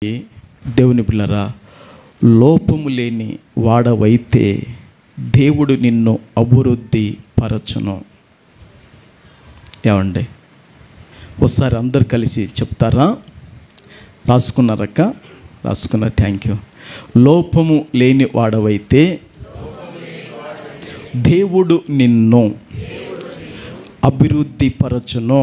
దేవుని పిల్లరా, లోపము లేని వాడవైతే దేవుడు నిన్ను అభివృద్ధి పరచును. ఏమండి, ఒకసారి అందరు కలిసి చెప్తారా? రాసుకున్నారక్క? రాసుకున్నారు, థ్యాంక్ యూ. లోపము లేని వాడవైతే దేవుడు నిన్ను అభివృద్ధి పరచును.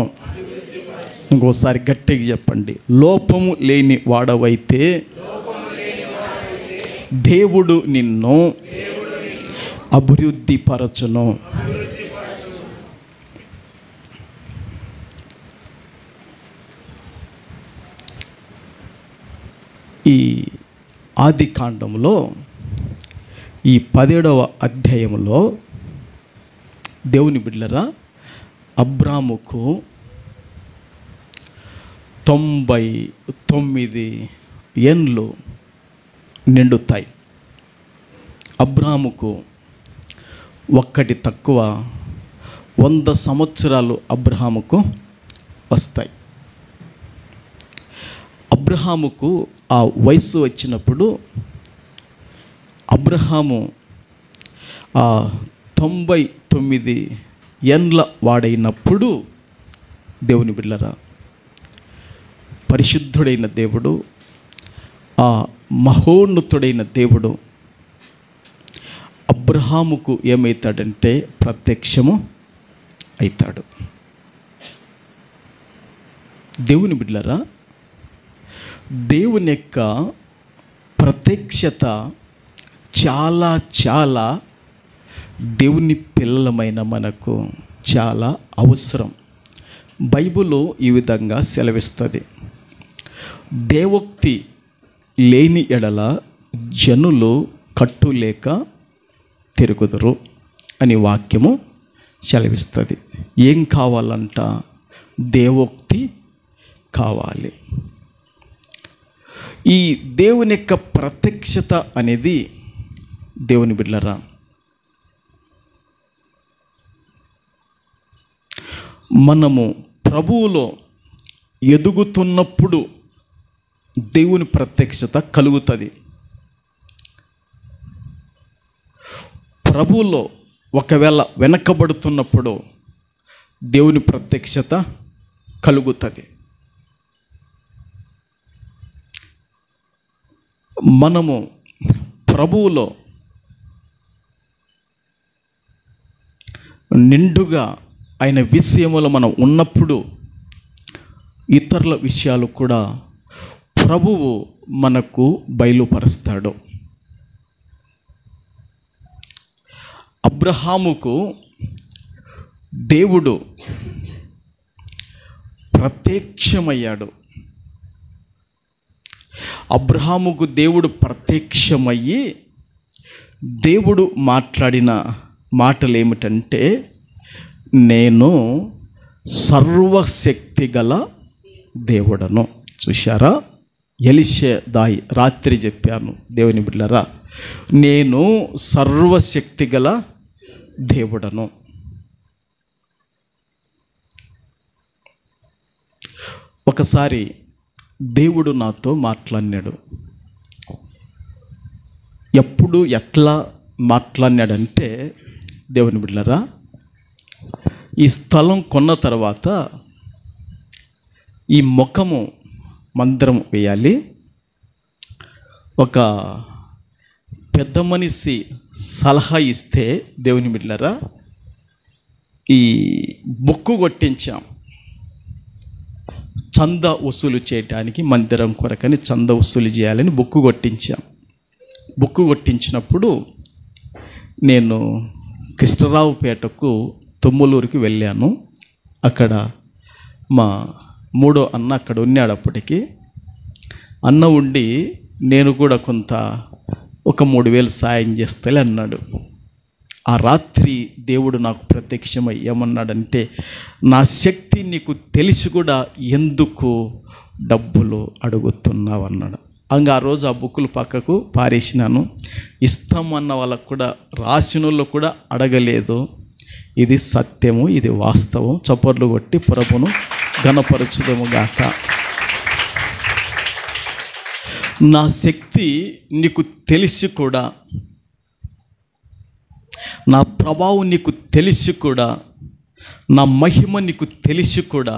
ఇంకోసారి గట్టిగా చెప్పండి, లోపము లేని వాడవైతే దేవుడు నిన్ను అభివృద్ధి పరచును. ఈ ఆది కాండంలో ఈ 17వ అధ్యాయంలో దేవుని బిడ్డలారా, అబ్రాముకు 99 ఏండ్లు నిండుతాయి. అబ్రాముకు ఒక్కటి తక్కువ 100 సంవత్సరాలు అబ్రహాముకు వస్తాయి. అబ్రహాముకు ఆ వయసు వచ్చినప్పుడు అబ్రహాము 99 ఏండ్ల వాడైనప్పుడు దేవుని బిడ్డలారా, పరిశుద్ధుడైన దేవుడు, ఆ మహోన్నతుడైన దేవుడు అబ్రహాముకు ఏమవుతాడంటే ప్రత్యక్షము అవుతాడు. దేవుని బిడ్డలారా, దేవుని యొక్క ప్రత్యక్షత చాలా చాలా దేవుని పిల్లలమైన మనకు చాలా అవసరం. బైబిల్ ఈ విధంగా సెలవిస్తుంది, దేవోక్తి లేని ఎడల జనులు కట్టులేక తిరుగుదురు అని వాక్యము సెలవిస్తుంది. ఏం కావాలంట? దేవోక్తి కావాలి. ఈ దేవుని యొక్క ప్రత్యక్షత అనేది దేవుని బిడ్డలారా, మనము ప్రభువులో ఎదుగుతున్నప్పుడు దేవుని ప్రత్యక్షత కలుగుతుంది. ప్రభువులో ఒకవేళ వెనకబడుతున్నప్పుడు దేవుని ప్రత్యక్షత కలుగుతుంది. మనము ప్రభువులో నిండుగా ఆయన విషయములో మనం ఉన్నప్పుడు ఇతరుల విషయాలు కూడా ప్రభువు మనకు బయలుపరుస్తాడు. అబ్రహాముకు దేవుడు ప్రత్యక్షమయ్యాడు. అబ్రహాముకు దేవుడు ప్రత్యక్షమయ్యి దేవుడు మాట్లాడిన మాటలు ఏమిటంటే, నేను సర్వశక్తి గల దేవుడను. చూశారా? ఎలీషదాయి రాత్రి చెప్పాను దేవుని బిడ్డలారా, నేను సర్వశక్తి గల దేవుడను. ఒకసారి దేవుడు నాతో మాట్లాడినాడు. ఎప్పుడు ఎట్లా మాట్లాడినాడంటే, దేవుని బిడ్డలారా, ఈ స్థలం కొన్న తర్వాత ఈ ముఖము మందిరం వేయాలి. ఒక పెద్ద మనిషి సలహా ఇస్తే దేవుని బిడ్డలారా, ఈ బొక్కు కొట్టించాం. చందా వసూలు చేయడానికి, మందిరం కొరకని చందా వసూలు చేయాలని బొక్కు కొట్టించాం. బొక్కు కొట్టించినప్పుడు నేను కృష్ణరావుపేటకు తొమ్మలూరుకి వెళ్ళాను. అక్కడ మా 3వ అన్న అక్కడ ఉన్నాడు. అప్పటికి అన్న ఉండి నేను కూడా కొంత ఒక 3,000 సాయం చేస్తలే అన్నాడు. ఆ రాత్రి దేవుడు నాకు ప్రత్యక్షమై ఏమన్నాడంటే, నా శక్తి నీకు తెలిసి కూడా ఎందుకు డబ్బులు అడుగుతున్నావు అన్నాడు. ఆ రోజు ఆ బుక్కులు పక్కకు పారేసినాను. ఇస్తామన్న వాళ్ళకు కూడా, రాసిన వాళ్ళు కూడా అడగలేదు. ఇది సత్యము, ఇది వాస్తవం. చప్పర్లు కొట్టి ప్రభును ఘనపరచుదము గాక. నా శక్తి నీకు తెలిసి కూడా, నా ప్రభావం నీకు తెలిసి కూడా, నా మహిమ నీకు తెలిసి కూడా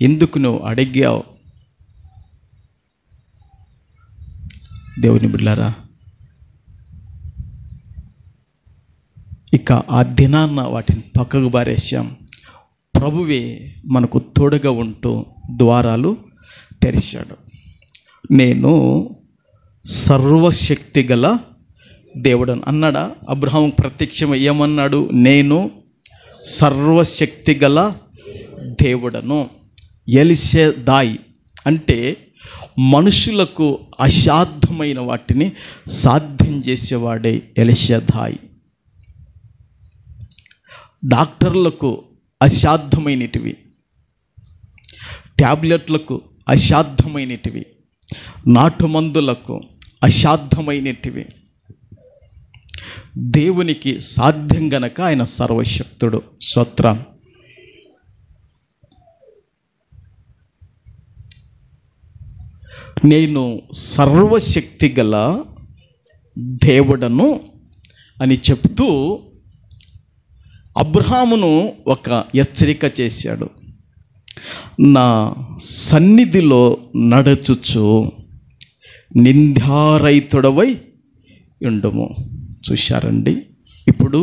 ఎందుకు నువ్వు అడిగావు? దేవుని బిడ్డలారా, ఇక ఆ దినాన్న వాటిని పక్కకు బారేసాం. ప్రభువే మనకు తోడుగా ఉంటూ ద్వారాలు తెరిచాడు. నేను సర్వశక్తి గల దేవుడను అన్నాడా? అబ్రహాము ప్రత్యక్షం ఏమన్నాడు? నేను సర్వశక్తి గల దేవుడను. ఎలిషదాయి అంటే మనుషులకు అసాధ్యమైన వాటిని సాధ్యం చేసేవాడే ఎలిషదాయి. డాక్టర్లకు అసాధ్యమైనటివి, ట్యాబ్లెట్లకు అసాధ్యమైనటివి, నాటుమందులకు అసాధ్యమైనటివి దేవునికి సాధ్యం గనక ఆయన సర్వశక్తుడు. స్తోత్రం. నేను సర్వశక్తి గల దేవుడను అని చెప్తూ అబ్రహామును ఒక హెచ్చరిక చేశాడు. నా సన్నిధిలో నడుచుచు నిందారహితుడవై ఉండుము. చూశారండి, ఇప్పుడు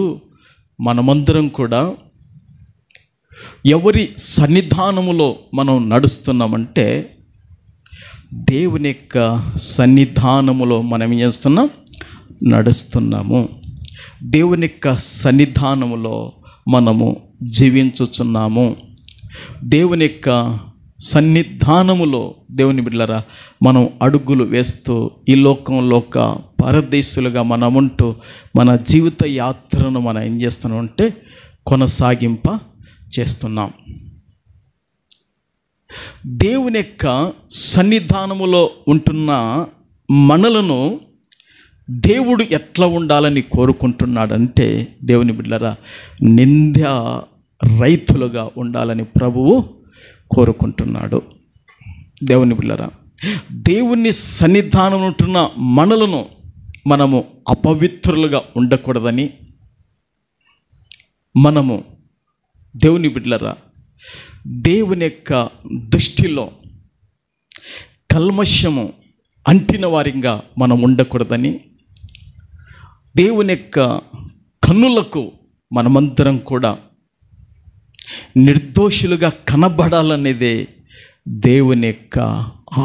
మనమందరం కూడా ఎవరి సన్నిధానములో మనం నడుస్తున్నామంటే దేవుని యొక్క సన్నిధానములో మనం ఏం చేస్తున్నాం? నడుస్తున్నాము. దేవుని యొక్క సన్నిధానములో మనము జీవించుచున్నాము. దేవుని యొక్క సన్నిధానములో దేవుని బిడ్డలారా మనం అడుగులు వేస్తూ ఈ లోకంలో ఒక పరదేశులుగా మనం ఉంటూ మన జీవిత యాత్రను మనం ఏం చేస్తున్నాం అంటే కొనసాగింప చేస్తున్నాం. దేవుని యొక్క సన్నిధానములో ఉంటున్న మనలను దేవుడు ఎట్లా ఉండాలని కోరుకుంటున్నాడంటే దేవుని బిడ్డలారా నింద రైతులుగా ఉండాలని ప్రభువు కోరుకుంటున్నాడు. దేవుని బిడ్డలారా దేవుని సన్నిధానం ఉంటున్న మనలను మనము అపవిత్రులుగా ఉండకూడదని, మనము దేవుని బిడ్డలారా దేవుని యొక్క దృష్టిలో కల్మషము అంటిన వారిగా మనం ఉండకూడదని, దేవుని యొక్క కన్నులకు మనమందరం కూడా నిర్దోషులుగా కనబడాలనేదే దేవుని యొక్క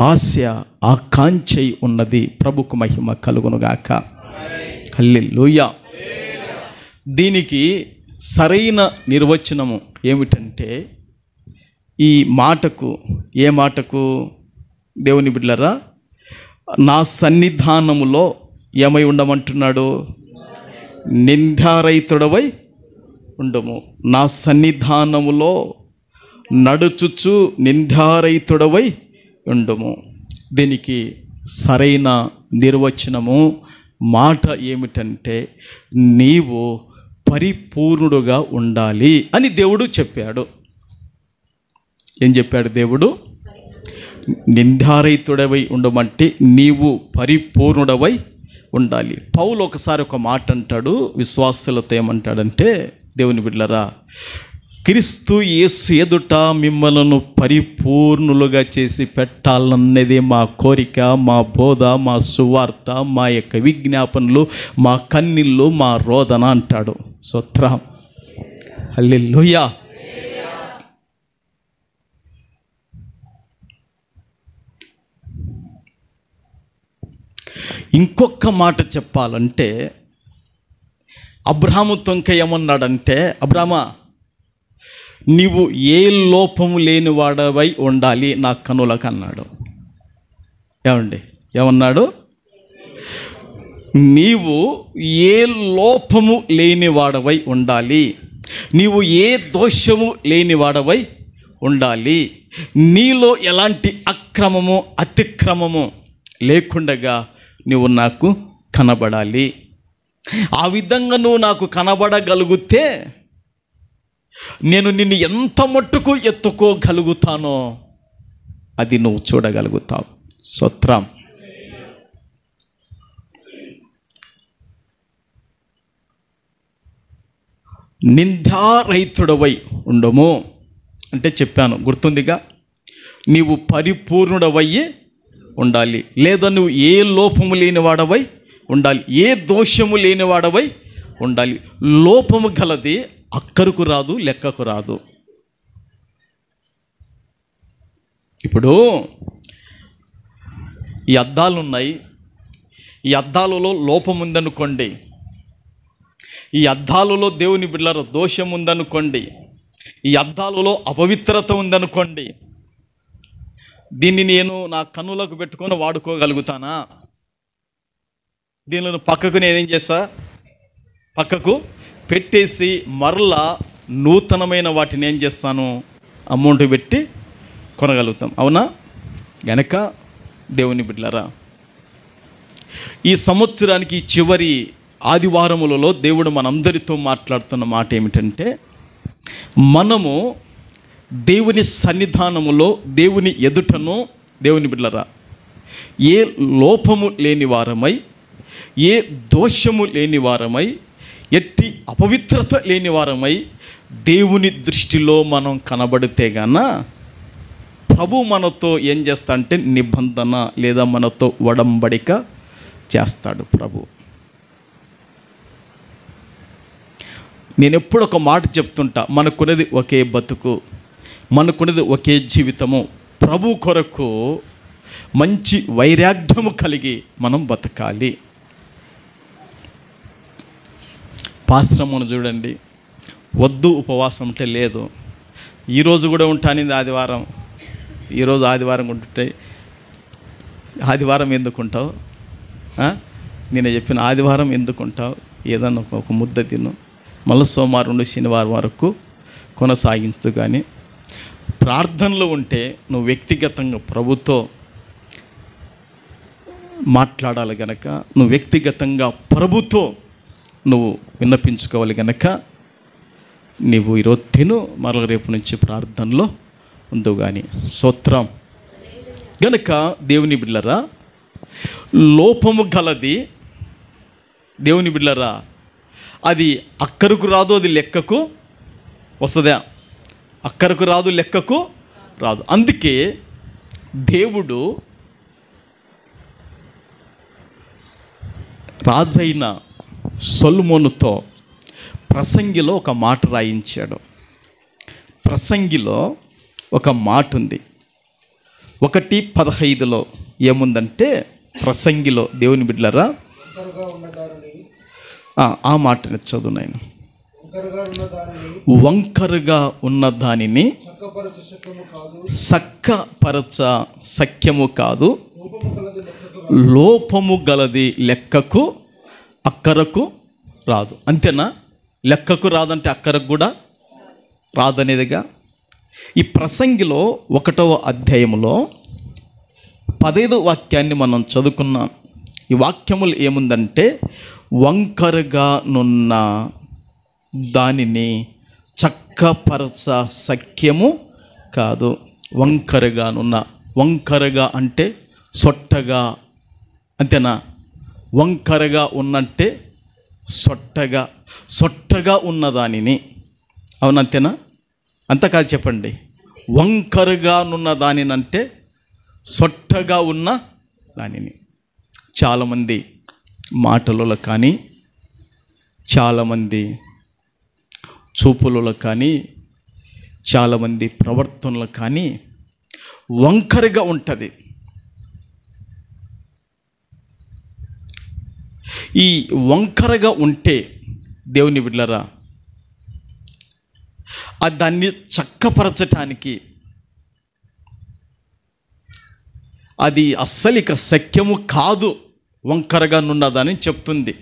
ఆశ, ఆకాంక్ష ఉన్నది. ప్రభుకు మహిమ కలుగునుగాక. హల్లెలూయా. దీనికి సరైన నిర్వచనము ఏమిటంటే ఈ మాటకు, ఏ మాటకు దేవుని బిడ్డలారా నా సన్నిధానములో ఏమై ఉండమంటున్నాడు? నిందారహితుడవై ఉండము. నా సన్నిధానములో నడుచుచు నిందారహితుడవై ఉండము. దీనికి సరైన నిర్వచనము మాట ఏమిటంటే నీవు పరిపూర్ణుడుగా ఉండాలి అని దేవుడు చెప్పాడు. ఏం చెప్పాడు దేవుడు? నిందారహితుడవై ఉండమంటే నీవు పరిపూర్ణుడవై ఉండాలి. పౌలు ఒకసారి ఒక మాట అంటాడు విశ్వాసులతో. ఏమంటాడంటే దేవుని బిడ్డలారా క్రీస్తు యేసు ఎదుట మిమ్మలను పరిపూర్ణులుగా చేసి పెట్టాలన్నది మా కోరిక, మా బోధ, మా సువార్త, మా యొక్క విజ్ఞాపనలు, మా కన్నీళ్ళు, మా రోదన అంటాడు. స్తోత్రం. హల్లెలూయా. ఇంకొక మాట చెప్పాలంటే అబ్రహాముతో ఇంకా ఏమన్నాడంటే, అబ్రహామా నీవు ఏ లోపము లేని వాడవై ఉండాలి నా కనులకు అన్నాడు. ఏమండి ఏమన్నాడు? నీవు ఏ లోపము లేని వాడవై ఉండాలి, నీవు ఏ దోషము లేని వాడవై ఉండాలి, నీలో ఎలాంటి అక్రమము అతిక్రమము లేకుండగా నువ్వు నాకు కనబడాలి. ఆ విధంగా నువ్వు నాకు కనబడగలిగితే నేను నిన్ను ఎంత మట్టుకు ఎత్తుకోగలుగుతానో అది నువ్వు చూడగలుగుతావు. స్తోత్రం. నిందారహితుడవై ఉండము అంటే చెప్పాను, గుర్తుందిగా. నీవు పరిపూర్ణుడవయ్యి ఉండాలి, లేదా నువ్వు ఏ లోపము లేనివాడవై ఉండాలి, ఏ దోషము లేనివాడవై ఉండాలి. లోపము గలది అక్కరకు రాదు, లెక్కకు రాదు. ఇప్పుడు ఈ అద్దాలు ఉన్నాయి, ఈ అద్దాలలో లోపం ఉందనుకోండి, ఈ అద్దాలలో దేవుని బిడ్డల దోషం ఉందనుకోండి, ఈ అద్దాలలో అపవిత్రత ఉందనుకోండి, దీన్ని నేను నా కన్నులకు పెట్టుకొని వాడుకోగలుగుతానా? దీనిని పక్కకు నేనేం చేస్తా, పక్కకు పెట్టేసి మరలా నూతనమైన వాటిని ఏం చేస్తాను, అమౌంట్ పెట్టి కొనగలుగుతాం. అవునా? గనక దేవుని బిడ్డలారా, ఈ సంవత్సరానికి చివరి ఆదివారములలో దేవుడు మనందరితో మాట్లాడుతున్న మాట ఏమిటంటే, మనము దేవుని సన్నిధానములో, దేవుని ఎదుటను, దేవుని బిడ్డలారా, ఏ లోపము లేని వారమై, ఏ దోషము లేని వారమై, ఎట్టి అపవిత్రత లేని వారమై దేవుని దృష్టిలో మనం కనబడితే గాన ప్రభు మనతో ఏం చేస్తా అంటే నిబంధన లేదా మనతో ఒడంబడిక చేస్తాడు ప్రభు. నేను ఎప్పుడు ఒక మాట చెప్తుంటా, మనకున్నది ఒకే బతుకు, మనకున్నది ఒకే జీవితము. ప్రభు కొరకు మంచి వైరాగ్యము కలిగి మనం బతకాలి. పాశ్రమను చూడండి, వద్దు ఉపవాసం అంటే లేదు, ఈరోజు కూడా ఉంటానింది ఆదివారం, ఈరోజు ఆదివారం ఉంటుంటే ఆదివారం ఎందుకుంటావు? నేను చెప్పిన ఆదివారం ఎందుకుంటావు? ఏదన్నా ఒక ముద్ద తిను, మళ్ళీ సోమవారం నుండి శనివారం వరకు కొనసాగించు. కానీ ప్రార్థనలు ఉంటే నువ్వు వ్యక్తిగతంగా ప్రభుతో మాట్లాడాలి గనక, నువ్వు వ్యక్తిగతంగా ప్రభుతో నువ్వు విన్నపించుకోవాలి గనక నీవు ఈరోజు తిను, మరల రేపు నుంచి ప్రార్థనలో ఉందో కానీ స్తోత్రం. గనక దేవుని బిడ్డలారా, లోపము గలది దేవుని బిడ్డలారా, అది అక్కరకు రాదు, అది లెక్కకు వస్తుందా? అక్కరకు రాదు, లెక్కకు రాదు. అందుకే దేవుడు రాజైన సొలొమోనుతో ప్రసంగిలో ఒక మాట రాయించాడు. ప్రసంగిలో ఒక మాట ఉంది, 1:15 ఏముందంటే, ప్రసంగిలో దేవుని బిడ్డలారా ఆ మాటని చదువు నాయన. వంకరగా ఉన్న దానిని సక్కపరచ సఖ్యము కాదు, లోపము గలది లెక్కకు అక్కరకు రాదు. అంతేనా? లెక్కకు రాదంటే అక్కరకు కూడా రాదనేదిగా. ఈ ప్రసంగిలో 1వ అధ్యాయంలో 15వ వాక్యాన్ని మనం చదువుకున్నాం. ఈ వాక్యములు ఏముందంటే, వంకరగా నున్న దానిని చక్కపరచ సఖ్యము కాదు. వంకరగా నున్న, వంకరగా అంటే సొట్టగా, అంతేనా? వంకరగా ఉన్నంటే సొట్టగా, సొట్టగా ఉన్న దానిని, అవునంతేనా? అంత కాదు చెప్పండి. వంకరగా నున్న దానిని అంటే సొట్టగా ఉన్న దానిని. చాలామంది మాటలలో కానీ, చాలామంది చూపులలో కానీ, చాలామంది ప్రవర్తనలో కానీ వంకరగా ఉంటుంది. ఈ వంకరగా ఉంటే దేవుని బిడ్డలారా, దాన్ని చక్కపరచటానికి అది అస్సలు ఇక సఖ్యము కాదు, వంకరగా నున్నదని చెప్తుంది.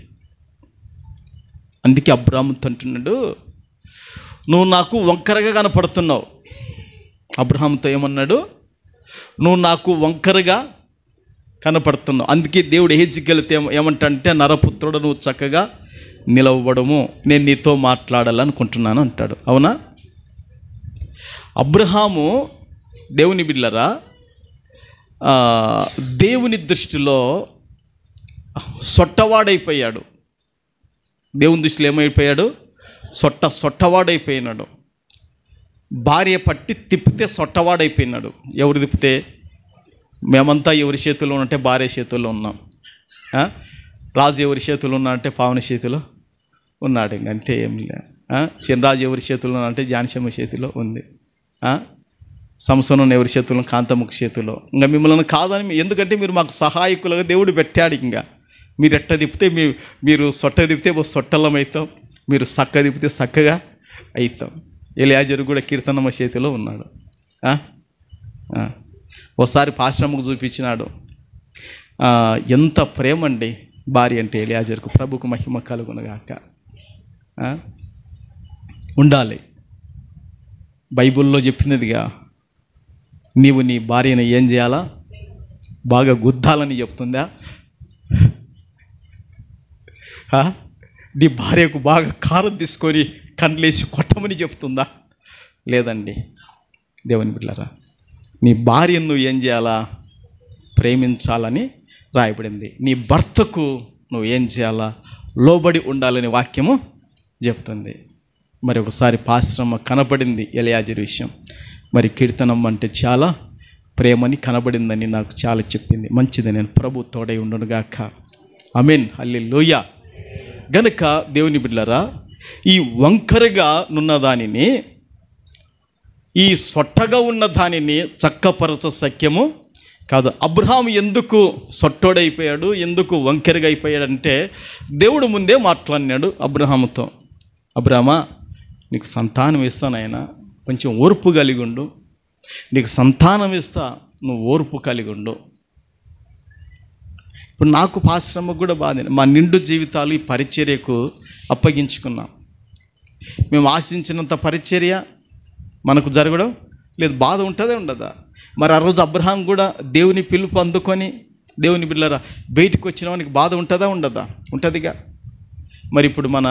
అందుకే అబ్రాహాముతో అంటున్నాడు, నువ్వు నాకు వంకరగా కనపడుతున్నావు. అబ్రాహాముతో ఏమన్నాడు? నువ్వు నాకు వంకరగా కనపడుతున్నావు. అందుకే దేవుడు హెజ్కేలుతో ఏమంటాడంటే, నరపుత్రుడు నువ్వు చక్కగా నిలవబడము, నేను నీతో మాట్లాడాలనుకుంటున్నాను అంటాడు. అవునా? అబ్రహాము దేవుని బిడ్డలారా, దేవుని దృష్టిలో సొట్టవాడైపోయాడు. దేవుని దృష్టిలో ఏమైపోయాడు? సొట్టవాడైపోయినాడు. భార్య పట్టి తిప్పితే సొట్టవాడైపోయినాడు. ఎవరు తిప్పితే? మేమంతా ఎవరి చేతుల్లో ఉంటే భార్య చేతుల్లో ఉన్నాం. రాజు ఎవరి చేతుల్లో ఉన్నా అంటే పావని చేతిలో ఉన్నాడు. ఇంక అంతే, ఏం లే. చినరాజు ఎవరి చేతుల్లో అంటే జానసమ్మ చేతిలో ఉంది. సంసోను ఎవరి చేతుల్లో? కాంతముఖ చేతిలో. ఇంకా మిమ్మల్ని కాదని, ఎందుకంటే మీరు మాకు సహాయకులుగా దేవుడు పెట్టాడు. ఇంకా మీరు ఎట్ట తిప్పితే మీరు సొట్ట తిప్పితే సొట్టలం అవుతాం, మీరు సక్క తిప్పితే సక్కగా అవుతాం. ఎలియాజరు కూడా కీర్తనమ్మ చేతిలో ఉన్నాడు. ఒకసారి పాశ్రమకు చూపించినాడు. ఎంత ప్రేమ అండి భార్య అంటే ఎలియాజరుకు. ప్రభుకు మహిమ కలుగునుగాక. ఉండాలి. బైబిల్లో చెప్పినదిగా, నీవు నీ భార్యను ఏం చేయాలా? బాగా గుద్దాలని చెప్తుందా? నీ భార్యకు బాగా కారం తీసుకొని కండ్లేసి కొట్టమని చెప్తుందా? లేదండి. దేవుని బిడ్డలారా, నీ భార్యను నువ్వు ఏం చేయాలా? ప్రేమించాలని రాయబడింది. నీ భర్తకు నువ్వు ఏం చేయాలా? లోబడి ఉండాలని వాక్యము చెప్తుంది. మరి ఒకసారి పాశ్రమ కనబడింది ఎలియాజరు విషయం. మరి కీర్తనమ్మ అంటే చాలా ప్రేమని కనబడిందని నాకు చాలా చెప్పింది. మంచిది, నేను ప్రభు తోడై ఉండునుగాక. ఆమేన్, హల్లెలూయా. గనుక దేవుని బిడ్డలారా, ఈ వంకరగా నున్న దానిని, ఈ సొట్టగా ఉన్న దానిని చక్కపరచ సఖ్యము కాదు. అబ్రహాము ఎందుకు సొట్టోడైపోయాడు, ఎందుకు వంకరగా అయిపోయాడంటే, దేవుడు ముందే మాట్లాడినాడు అబ్రహాముతో. అబ్రహామా, నీకు సంతానం ఇస్తాను, ఆయన కొంచెం ఓర్పు కలిగి ఉండు. నీకు సంతానం ఇస్తా, నువ్వు ఓర్పు కలిగి ఉండు. ఇప్పుడు నాకు పాశ్రమకు కూడా బాధ. మా నిండు జీవితాలు ఈ పరిచర్యకు అప్పగించుకున్నాం. మేము ఆశించినంత పరిచర్య మనకు జరగడం లేదు. బాధ ఉంటుందే ఉండదా? మరి ఆ రోజు అబ్రహాం కూడా దేవుని పిలుపు అందుకొని, దేవుని బిడ్డలారా, బయటికి వచ్చిన వానికి బాధ ఉంటుందా ఉండదా? ఉంటుందిగా. మరి ఇప్పుడు మన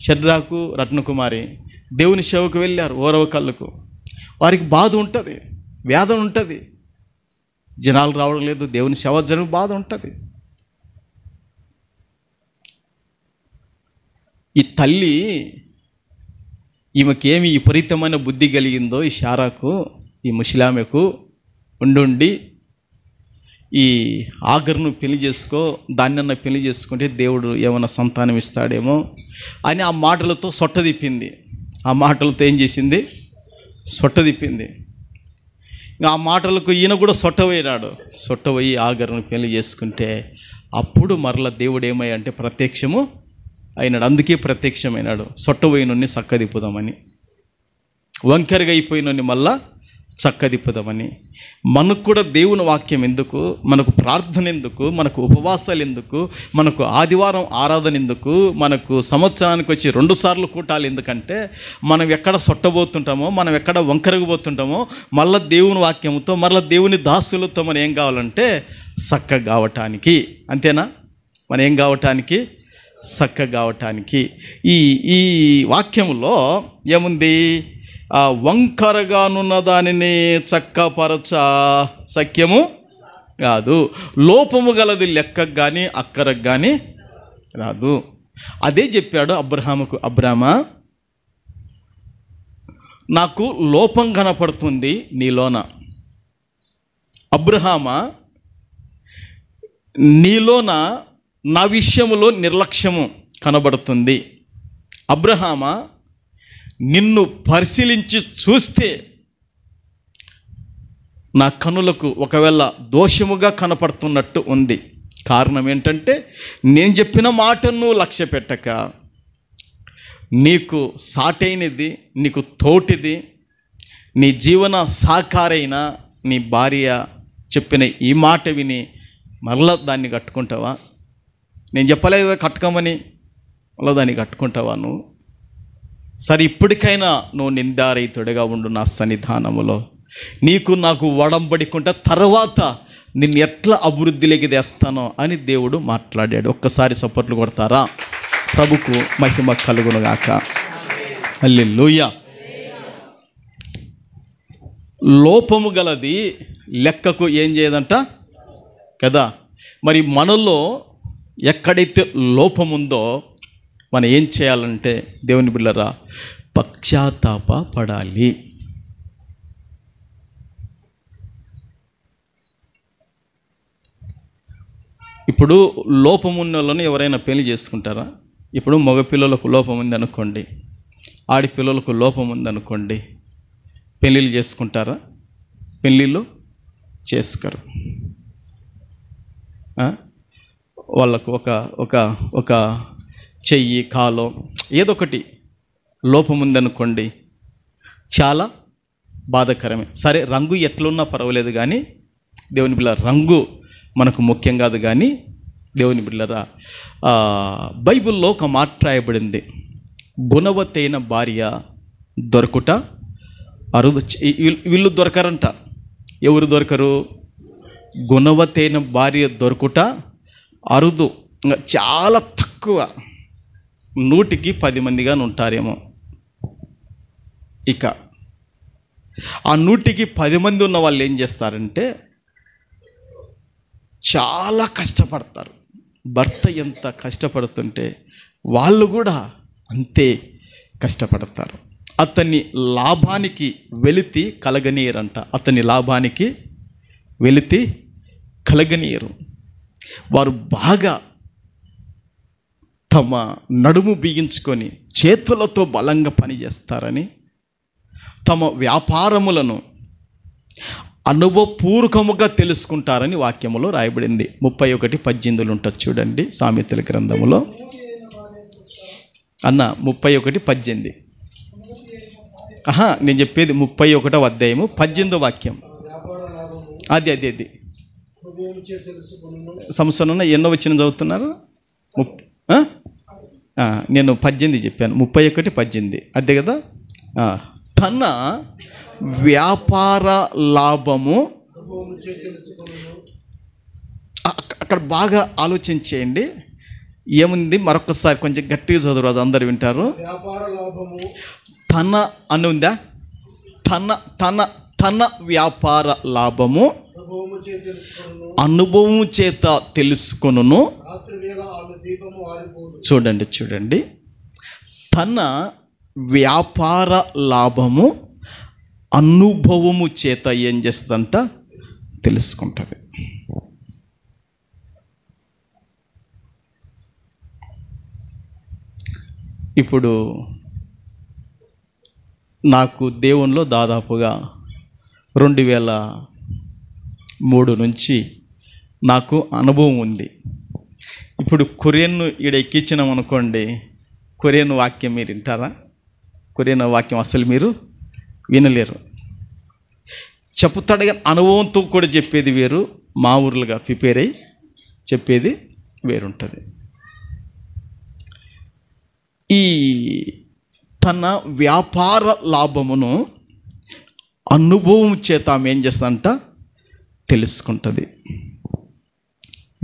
షడ్రాకు రత్నకుమారి దేవుని సేవకు వెళ్ళారు ఓరవ కళ్ళకు. వారికి బాధ ఉంటుంది, వేదన ఉంటుంది. జనాలు రావడం లేదు, దేవుని సేవ జరగ బాధ ఉంటుంది. ఈ తల్లి, ఈమెకేమి విపరీతమైన బుద్ధి కలిగిందో ఈ శారాకు, ఈ ముసలామెకు, ఉండి ఈ ఆగర్ను పెళ్లి చేసుకో, దాన్నన్నా పెళ్లి చేసుకుంటే దేవుడు ఏమైనా సంతానం ఇస్తాడేమో అని ఆ మాటలతో సొట్టదిప్పింది. ఆ మాటలతో ఏం చేసింది? సొట్టదిప్పింది. ఆ మాటలకు ఈయన కూడా సొట్టపోయి ఆగర్ను పెళ్లి చేసుకుంటే, అప్పుడు మరలా దేవుడు ఏమయ్యా అంటే ప్రత్యక్షము అయినాడు. అందుకే ప్రత్యక్షమైనాడు, సొట్టపోయినోని చక్కదిప్పుదామని, వంకరగా అయిపోయినోని మళ్ళా చక్కదిప్పుదామని. మనకు కూడా దేవుని వాక్యం ఎందుకు, మనకు ప్రార్థన ఎందుకు, మనకు ఉపవాసాలు ఎందుకు, మనకు ఆదివారం ఆరాధన ఎందుకు, మనకు సంవత్సరానికి వచ్చి 2 సార్లు కూటాలు ఎందుకంటే, మనం ఎక్కడ సొట్టబోతుంటామో, మనం ఎక్కడ వంకరగబోతుంటామో, మళ్ళీ దేవుని వాక్యంతో, మళ్ళీ దేవుని దాసులతో మనం ఏం కావాలంటే చక్కగా కావటానికి. అంతేనా? మనం ఏం కావటానికి? చక్కగా కావటానికి. ఈ వాక్యంలో ఏముంది? వంకరగానున్న దానిని చక్కపరచ సఖ్యము కాదు, లోపము గలది లెక్కకు కానీ అక్కరకు కానీ రాదు. అదే చెప్పాడు అబ్రహాముకు. అబ్రహామా, నాకు లోపం కనపడుతుంది నీలోన. అబ్రహామా, నీలోన నా విషయములో నిర్లక్ష్యము కనబడుతుంది. అబ్రహామా, నిన్ను పరిశీలించి చూస్తే నా కనులకు ఒకవేళ దోషముగా కనపడుతున్నట్టు ఉంది. కారణం ఏంటంటే, నేను చెప్పిన మాటను లక్ష్య పెట్టక, నీకు సాటైనది, నీకు తోటిది, నీ జీవన సాకారైన నీ భార్య చెప్పిన ఈ మాట విని మరలా దాన్ని కట్టుకుంటావా? నేను చెప్పలేదు కదా కట్టుకోమని, మళ్ళీ దాన్ని కట్టుకుంటావా నువ్వు? సరే, ఇప్పటికైనా నువ్వు నిందారహితుడిగా ఉండు నా సన్నిధానములో. నీకు నాకు ఒడంబడికుంటా, తర్వాత నిన్ను ఎట్లా అభివృద్ధిలోకి తెస్తానో అని దేవుడు మాట్లాడాడు. ఒక్కసారి చప్పట్లు కొడతారా? ప్రభుకు మహిమ కలుగునుగాక. హల్లెలూయా. లోపము గలది లెక్కకు ఏం చేయదంట కదా. మరి మనలో ఎక్కడైతే లోపముందో మనం ఏం చేయాలంటే దేవుని బిడ్డలారా పశ్చాత్తాప పడాలి. ఇప్పుడు లోపం ఉన్న వాళ్ళని ఎవరైనా పెళ్లి చేసుకుంటారా? ఇప్పుడు మగపిల్లలకు లోపం ఉంది అనుకోండి, ఆడపిల్లలకు లోపం ఉంది అనుకోండి, పెళ్ళిళ్ళు చేసుకుంటారా? పెళ్ళిళ్ళు చేసుకోరు. వాళ్ళకు ఒక ఒక ఒక చెయ్యి కాలో ఏదో ఒకటి లోపం ఉందనుకోండి, చాలా బాధాకరమే. సరే, రంగు ఎట్లున్నా పర్వాలేదు కానీ దేవుని బిడ్డ రంగు మనకు ముఖ్యం కాదు. కానీ దేవుని బిడ్డలారా బైబిల్లో ఒక మాట రాయబడింది, గుణవతైన భార్య దొరకుట అరుదు. వీళ్ళు దొరకరంట. ఎవరు దొరకరు? గుణవతైన భార్య దొరకుట అరుదు. చాలా తక్కువ, 100కి 10 మందిగానే ఉంటారేమో. ఇక ఆ 100కి 10 మంది ఉన్న వాళ్ళు ఏం చేస్తారంటే చాలా కష్టపడతారు. భర్త ఎంత కష్టపడుతుంటే వాళ్ళు కూడా అంతే కష్టపడతారు. అతన్ని లాభానికి వెలితి కలగనీయరంట. అతని లాభానికి వెలితి కలగనీయరు. వారు బాగా తమ నడుము బిగించుకొని చేతులతో బలంగా పనిచేస్తారని, తమ వ్యాపారములను అనుభవపూర్వకముగా తెలుసుకుంటారని వాక్యములో రాయబడింది. 31:18 ఉంటుంది చూడండి, సామెతల గ్రంథములో. అన్న 31:18. నేను చెప్పేది 31వ అధ్యాయము 18వ వాక్యం. అది సంవత్సరం ఎన్నో వచ్చిన చదువుతున్నారు? నేను 18 చెప్పాను, 31:18 అదే కదా. తన వ్యాపార లాభము, అక్కడ బాగా ఆలోచన చేయండి. ఏముంది? మరొకసారి కొంచెం గట్టిగా చదువు, రాజు అందరు వింటారు. తన అని ఉందా? తన వ్యాపార లాభము అనుభవము చేత తెలుసుకొనును. చూడండి, తన వ్యాపార లాభము అనుభవము చేత ఏం చేస్తుందంట? తెలుసుకుంటుంది. ఇప్పుడు నాకు దేవునిలో దాదాపుగా 2003 నుంచి నాకు అనుభవం ఉంది. ఇప్పుడు కొరియన్ను ఈడ ఎక్కించినాం అనుకోండి, కొరియన్ వాక్యం మీరు వింటారా? కొరియన్ వాక్యం అసలు మీరు వినలేరు. చెప్తాడు కానీ అనుభవంతో కూడా చెప్పేది వేరు, మా ఊర్లుగా ప్రిపేర్ అయ్యి చెప్పేది వేరుంటుంది. ఈ తన వ్యాపార లాభమును అనుభవం చేత ఆమె ఏం చేస్తుందంట? తెలుసుకుంటుంది.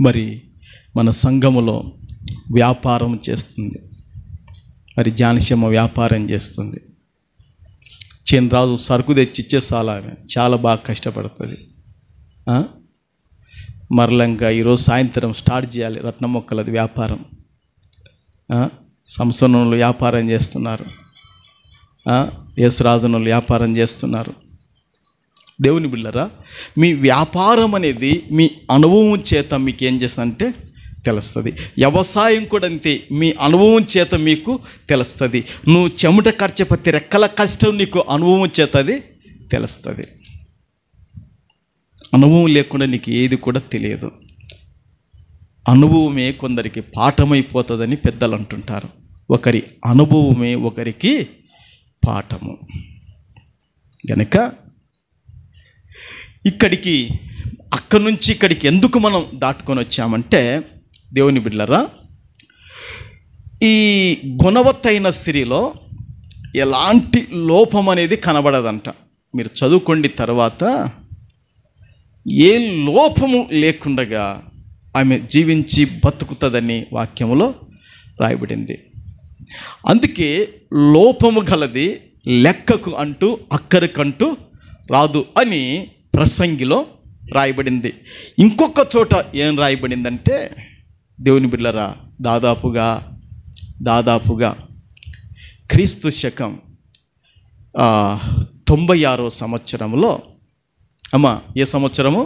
మరి మన సంఘములో వ్యాపారం చేస్తుంది. మరి జానసమ్మ వ్యాపారం చేస్తుంది. చిన్నరాజు సరుకు తెచ్చి ఇచ్చేసాల, చాలా బాగా కష్టపడుతుంది. మరలంగా ఈరోజు సాయంత్రం స్టార్ట్ చేయాలి రత్న మొక్కలది వ్యాపారం. సంస్థలు వ్యాపారం చేస్తున్నారు, యేసురాజనులు వ్యాపారం చేస్తున్నారు. దేవుని బిళ్ళరా, మీ వ్యాపారం అనేది మీ అనుభవం చేత మీకు ఏం చేస్తుందంటే తెలుస్తుంది. వ్యవసాయం కూడా అంతే, మీ అనుభవం చేత మీకు తెలుస్తుంది. నువ్వు చెమట ఖర్చు ప్రతి రెక్కల కష్టం నీకు అనుభవం చేత అది తెలుస్తుంది. అనుభవం లేకుండా నీకు ఏది కూడా తెలియదు. అనుభవమే కొందరికి పాఠమైపోతుందని పెద్దలు అంటుంటారు. ఒకరి అనుభవమే ఒకరికి పాఠము. గనుక అక్కడి నుంచి ఇక్కడికి ఎందుకు మనం దాటుకొని వచ్చామంటే, దేవుని బిడ్డలారా, ఈ గుణవత్తైన స్త్రీలో ఎలాంటి లోపం అనేది కనబడదంట. మీరు చదువుకోండి, తర్వాత ఏ లోపము లేకుండగా ఆమె జీవించి బతుకుతుందని వాక్యములో రాయబడింది. అందుకే లోపము గలది లెక్కకు అంటూ అక్కరికంటూ రాదు అని ప్రసంగిలో రాయబడింది. ఇంకొక చోట ఏం రాయబడిందంటే, దేవుని బిడ్డలారా, దాదాపుగా దాదాపుగా క్రీస్తు శకం 96వ సంవత్సరంలో, అమ్మా ఏ సంవత్సరము?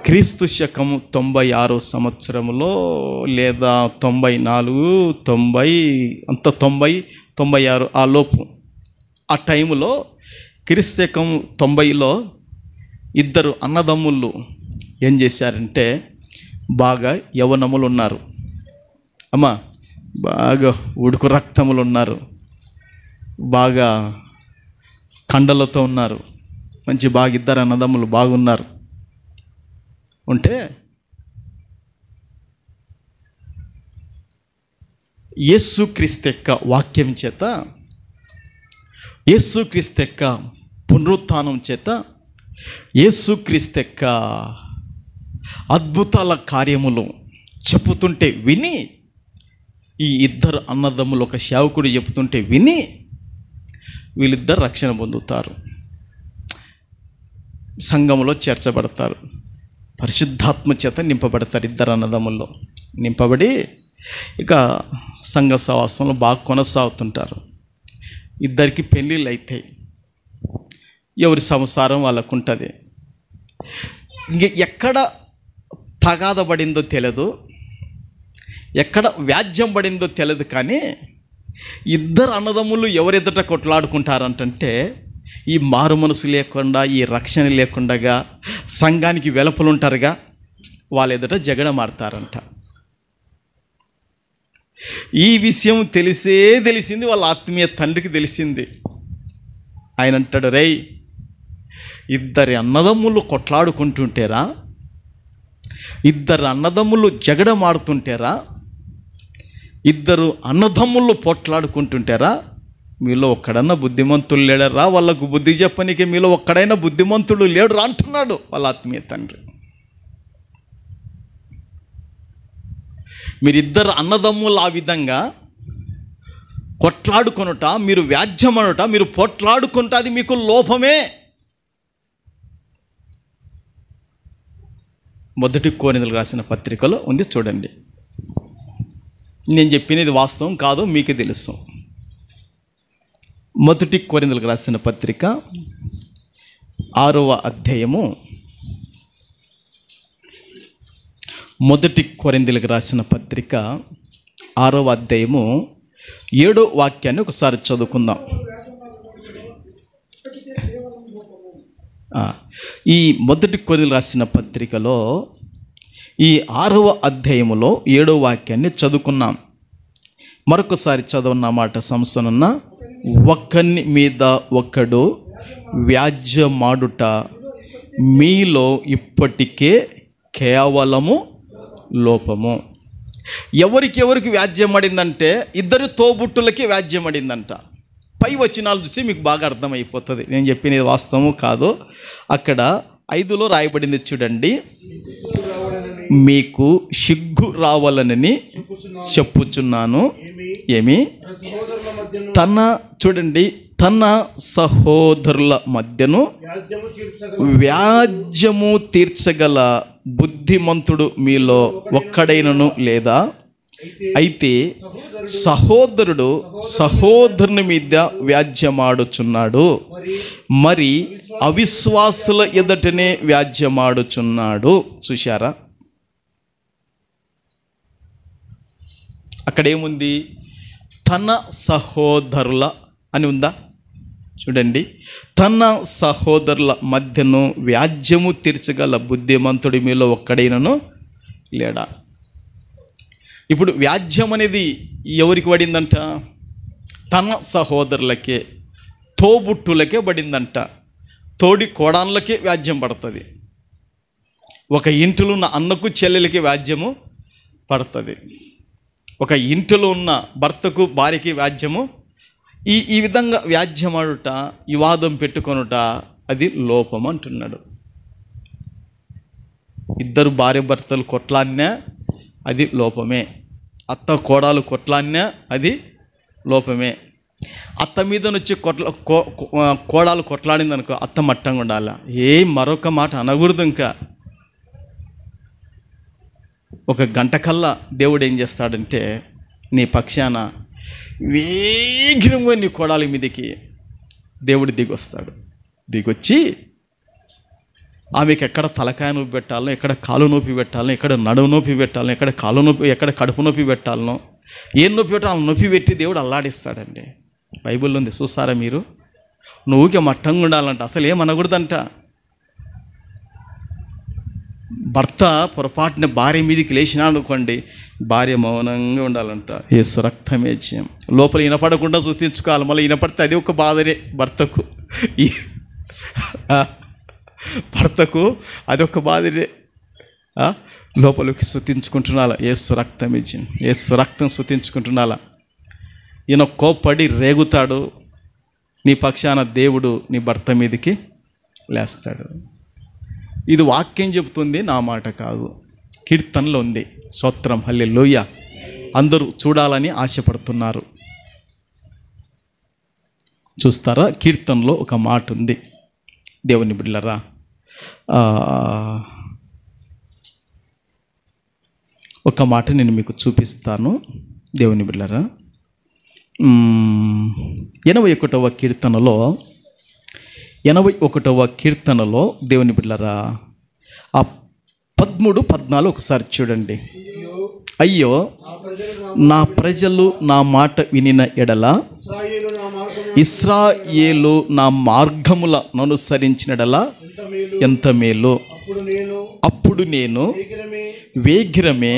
క్రీస్తు శకం 96వ సంవత్సరంలో లేదా 94, 90 అంత 90, 96 ఆ లోపు, ఆ టైంలో క్రీస్తు శకం 90లో ఇద్దరు అన్నదమ్ముళ్ళు ఏం చేశారంటే, బాగా యవ్వనములు ఉన్నారు, అమ్మా బాగా ఉడుకు రక్తములు ఉన్నారు, బాగా కండలతో ఉన్నారు, మంచి బాగా ఇద్దరు అన్నదమ్ములు బాగున్నారు. ఉంటే యేసుక్రీస్తు యొక్క వాక్యం చేత, యేసుక్రీస్తు యొక్క పునరుత్థానం చేత, యేసుక్రీస్తు యొక్క అద్భుతాల కార్యములు చెప్పుతుంటే విని, ఈ ఇద్దరు అన్నదమ్ములు ఒక సేవకుడు చెబుతుంటే విని వీళ్ళిద్దరు రక్షణ పొందుతారు, సంఘములో చేర్చబడతారు, పరిశుద్ధాత్మ చేత నింపబడతారు. ఇద్దరు అన్నదమ్ముల్లో నింపబడి ఇక సంఘ సహవాసంలో బాగా కొనసాగుతుంటారు. ఇద్దరికి పెళ్ళిళ్ళు అవుతాయి, ఎవరి సంసారం వాళ్ళకు ఉంటుంది. ఇంక ఎక్కడ తగాద పడిందో తెలియదు, ఎక్కడ వ్యాజ్యం పడిందో తెలియదు, కానీ ఇద్దరు అన్నదమ్ములు ఎవరెదుట కొట్లాడుకుంటారంటే, ఈ మారు మనసు లేకుండా, ఈ రక్షణ లేకుండా సంఘానికి వెలుపలు ఉంటారుగా, వాళ్ళ ఎదుట జగడమాడతారంట. ఈ విషయం తెలిసింది వాళ్ళ ఆత్మీయ తండ్రికి తెలిసింది. ఆయన అంటాడు, రేయ్ ఇద్దరు అన్నదమ్ములు కొట్లాడుకుంటుంటేరా, ఇద్దరు అన్నదమ్ములు జగడమాడుతుంటేరా, ఇద్దరు అన్నదమ్ముళ్ళు పోట్లాడుకుంటుంటారా, మీలో ఒక్కడన్నా బుద్ధిమంతులు లేడరా, వాళ్ళకు బుద్ధి చెప్పనీకి మీలో ఒక్కడైనా బుద్ధిమంతుడు లేడురా అంటున్నాడు వాళ్ళ ఆత్మీయ తండ్రి. మీరిద్దరు అన్నదమ్ములు ఆ విధంగా కొట్లాడుకొనుట, మీరు వ్యాజ్యమనుట, మీరు పోట్లాడుకుంటా, అది మీకు లోపమే. మొదటి కొరింథీయులకు రాసిన పత్రికలో ఉంది, చూడండి. నేను చెప్పినది వాస్తవం కాదు మీకు తెలుసు. మొదటి కొరింథీయులకు రాసిన పత్రిక 6వ అధ్యాయము, మొదటి కొరింథీయులకు రాసిన పత్రిక 6వ అధ్యాయము 7వ వాక్యాన్ని ఒకసారి చదువుకుందాం. ఈ మొదటి కొరింథీయులకు రాసిన పత్రికలో ఈ 6వ అధ్యాయములో 7వ వాక్యాన్ని చదువుకున్నాం. మరొకసారి చదవన్న మాట సంస్థనున్న, ఒకని మీద ఒకడు వ్యాజ్యమాడుట మీలో ఇప్పటికే కేవలము లోపము. ఎవరికి వ్యాజ్యమడిందంటే, ఇద్దరు తోబుట్టులకి వ్యాజ్యమడిందంట. పై వచనాలు చూసి మీకు బాగా అర్థమైపోతుంది నేను చెప్పినది వాస్తవము కాదు. అక్కడ 5లో రాయబడింది చూడండి, మీకు సిగ్గు రావాలనని చెప్పుచున్నాను. ఏమి? చూడండి, తన సహోదరుల మధ్యను వ్యాజ్యము తీర్చగల బుద్ధిమంతుడు మీలో ఒక్కడైనను లేదా? అయితే సహోదరుడు సహోదరుని మీద వ్యాజ్యమాడుచున్నాడు, మరి అవిశ్వాసుల ఎదుటనే వ్యాజ్యమాడుచున్నాడు. చూశారా? అక్కడేముంది? తన సహోదరుల అని ఉందా? చూడండి, తన సహోదరుల మధ్యను వ్యాజ్యము తీర్చగల బుద్ధిమంతుడి మీలో ఒక్కడైనను లేడా? ఇప్పుడు వ్యాజ్యం అనేది ఎవరికి పడిందంట? తన సహోదరులకే, తోబుట్టులకే పడిందంట. తోడి కోడాన్లకే వ్యాజ్యం పడుతుంది. ఒక ఇంటిలో ఉన్న అన్నకు చెల్లెలకి వ్యాజ్యము పడుతుంది. ఒక ఇంటిలో ఉన్న భర్తకు భార్యకి వ్యాజ్యము. ఈ విధంగా వ్యాజ్యమాడుట, వివాదం పెట్టుకొనుట అది లోపం అంటున్నాడు. ఇద్దరు భార్య భర్తలు కొట్లాడినా అది లోపమే. అత్త కోడాలు కొట్లాడినా అది లోపమే. అత్త మీద నుంచి కోడాలు కొట్లాడింది అనుకో, అత్త మట్టంగా ఉండాలి. మరొక మాట అనకూడదు. ఇంకా ఒక గంట కల్లా దేవుడు ఏం చేస్తాడంటే, నీ పక్షాన వేగంగా నీ కొడాలి మీదకి దేవుడు దిగొస్తాడు. దిగొచ్చి ఆమెకి ఎక్కడ తలకాయ నొప్పి పెట్టాలనో, ఎక్కడ కాలు నొప్పి పెట్టాలనో, ఎక్కడ నడుము నొప్పి పెట్టాలనో, ఎక్కడ కాలు నొప్పి, ఎక్కడ కడుపు నొప్పి పెట్టాలనో, ఏం నొప్పి పెట్టాలో నొప్పి పెట్టి దేవుడు అల్లాడిస్తాడండి. బైబిల్లో ఉంది, చూస్తారా మీరు? నువ్వుకే మట్టంగా ఉండాలంట, అసలు ఏమనకూడదంట. భర్త పొరపాటున భార్య మీదకి లేచినా అనుకోండి, భార్య మౌనంగా ఉండాలంట. యేసు రక్తమే జయం. లోపల వినపడకుండా చూపించుకోవాలి. మళ్ళీ వినపడితే అది ఒక బాధనే భర్తకు అదొక బాధనే. లోపలికి శుతించుకుంటున్నాలా, యేసు రక్తం ఇచ్చి యేసు రక్తం శుతించుకుంటున్నాలా. ఈయన కోప్పడి రేగుతాడు, నీ పక్షాన దేవుడు నీ భర్త మీదకి లేస్తాడు. ఇది వాక్యం చెబుతుంది, నా మాట కాదు. కీర్తనలో ఉంది. స్తోత్రం, హల్లెలూయా. అందరూ చూడాలని ఆశపడుతున్నారు. చూస్తారా? కీర్తనలో ఒక మాట ఉంది. దేవుని బిడ్డలారా, ఒక మాట నేను మీకు చూపిస్తాను. దేవుని బిడ్డలారా, 81వ కీర్తనలో దేవుని బిడ్డలారా, ఆ 13, 14 ఒకసారి చూడండి. అయ్యో నా ప్రజలు నా మాట వినిన ఎడల, ఇశ్రాయేలు నా మార్గముల అనుసరించిన ఎడల ఎంత మేలు. అప్పుడు నేను వేగిరమే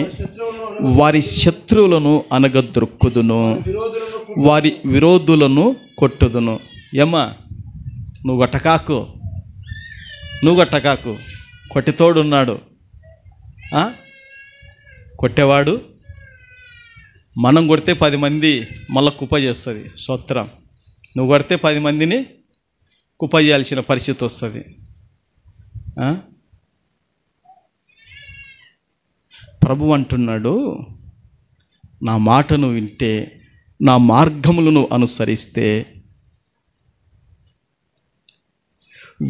వారి శత్రువులను అనగద్రొక్కుదును, వారి విరోధులను కొట్టుదును. ఏమ్మా, నువ్వు గట్టకాకు, కొట్టితోడున్నాడు. కొట్టేవాడు మనం కొడితే 10 మంది మళ్ళీ కుప్ప చేస్తుంది. స్తోత్రం. నువ్వు కొడితే 10 మందిని కుప్ప చేయాల్సిన పరిస్థితి వస్తుంది. ప్రభు అంటున్నాడు, నా మాటను వింటే, నా మార్గములను అనుసరిస్తే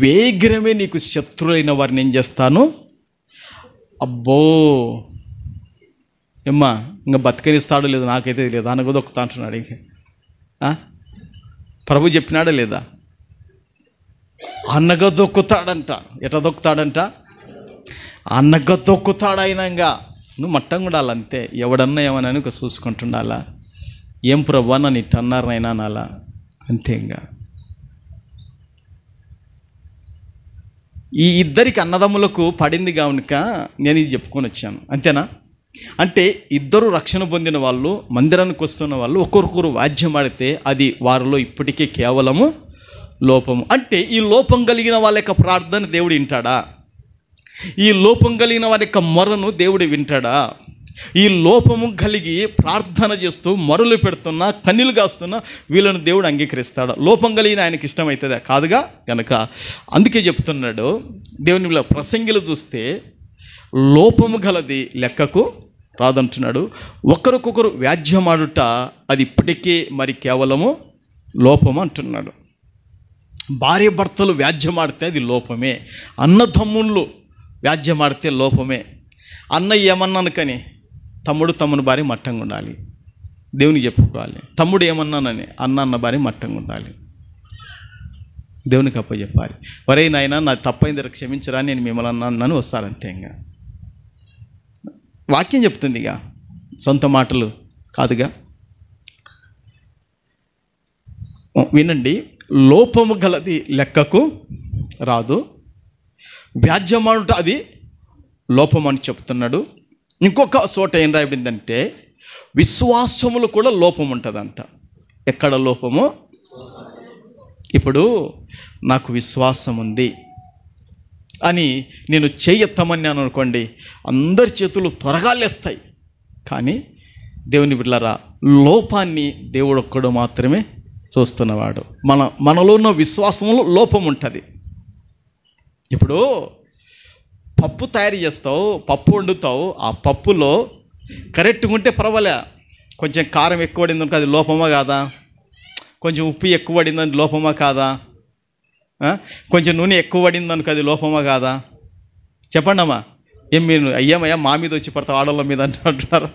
వేగిరమే నీకు శత్రువులైన వారిని ఏం చేస్తాను. అబ్బో ఏమ్మా, ఇంకా బతకనిస్తాడో లేదు నాకైతే లేదు, అనగదొక్కుతా అంటున్నాడు. ప్రభు చెప్పినాడా లేదా? అనగదొక్కుతాడంట. ఎట్లా దొక్కుతాడంట? అనగదొక్కుతాడైనంగా. నువ్వు మట్టంగా ఉండాలంతే. ఎవడన్నా ఏమన్నా ఒక చూసుకుంటుండాలా. ఏం ప్రభు నన్ను ఇట్ట అన్నారనైనా అనాలా, అంతే. ఇంకా ఈ ఇద్దరికి అన్నదమ్ములకు పడింది కనుక నేను ఇది చెప్పుకొని వచ్చాను, అంతేనా? అంటే ఇద్దరు రక్షణ పొందిన వాళ్ళు, మందిరానికి వస్తున్న వాళ్ళు ఒకరికొకరు వాద్యం ఆడితే అది వారిలో ఇప్పటికే కేవలము లోపము. అంటే ఈ లోపం కలిగిన వాళ్ళ యొక్క ప్రార్థన దేవుడు వింటాడా? ఈ లోపం కలిగిన వారి యొక్క మొరను దేవుడు వింటాడా? ఈ లోపము కలిగి ప్రార్థన చేస్తూ మొరలు పెడుతున్నా, కన్నీలు కాస్తున్నా వీళ్ళను దేవుడు అంగీకరిస్తాడా? లోపం కలిగిన ఆయనకి ఇష్టమవుతుందా? కాదుగా. కనుక అందుకే చెప్తున్నాడు దేవుని ప్రసంగిలు చూస్తే లోపము గలది లెక్కకు రాదంటున్నాడు. ఒకరికొకరు వ్యాజ్యమాడుట అది ఇప్పటికే మరి కేవలము లోపము అంటున్నాడు. భార్య భర్తలు వ్యాజ్యమాడితే అది లోపమే. అన్నదమ్ముళ్ళు వ్యాజ్యమాడితే లోపమే. అన్న ఏమన్నాను కానీ తమ్ముడు తమ్ముని భార్య మట్టంగా ఉండాలి, దేవునికి చెప్పుకోవాలి. తమ్ముడు ఏమన్నానని అన్న భార్య మట్టంగా ఉండాలి, దేవునికి అప్పచెప్పాలి. వరే నాయన నా తప్పైంది క్షమించరా, నేను మిమ్మల్ని అన్నాను వస్తారంతే. ఇంకా వాక్యం చెప్తుంది, ఇక సొంత మాటలు కాదుగా. వినండి, లోపము గలది లెక్కకు రాదు, వ్యాజ్యమాడుట అది లోపం అని చెప్తున్నాడు. ఇంకొక చోట ఏం రాయబడిందంటే విశ్వాసములు కూడా లోపం ఉంటుందంట. ఎక్కడ లోపము? ఇప్పుడు నాకు విశ్వాసం ఉంది అని నేను చేయెత్తమన్నాను అనుకోండి, అందరి చేతులు త్వరగా లేస్తాయి. కానీ దేవుని బిడ్డలారా, లోపాన్ని దేవుడు ఒక్కడు మాత్రమే చూస్తున్నవాడు. మనలో ఉన్న విశ్వాసంలో లోపం ఉంటుంది. ఇప్పుడు పప్పు తయారు చేస్తావు, పప్పు వండుతావు, ఆ పప్పులో కరెక్ట్గా ఉంటే పర్వాలే. కొంచెం కారం ఎక్కువ పడింది అనుకో, అది లోపమా కాదా? కొంచెం ఉప్పు ఎక్కువ పడింది అని లోపమా కాదా? కొంచెం నూనె ఎక్కువ పడింది అనుకో, అది లోపమా కాదా? చెప్పండి అమ్మా. ఏం మీరు అయ్యామయ్యా మా మీద వచ్చి పడతావు, ఆడవాళ్ళ మీద అంటున్నారు.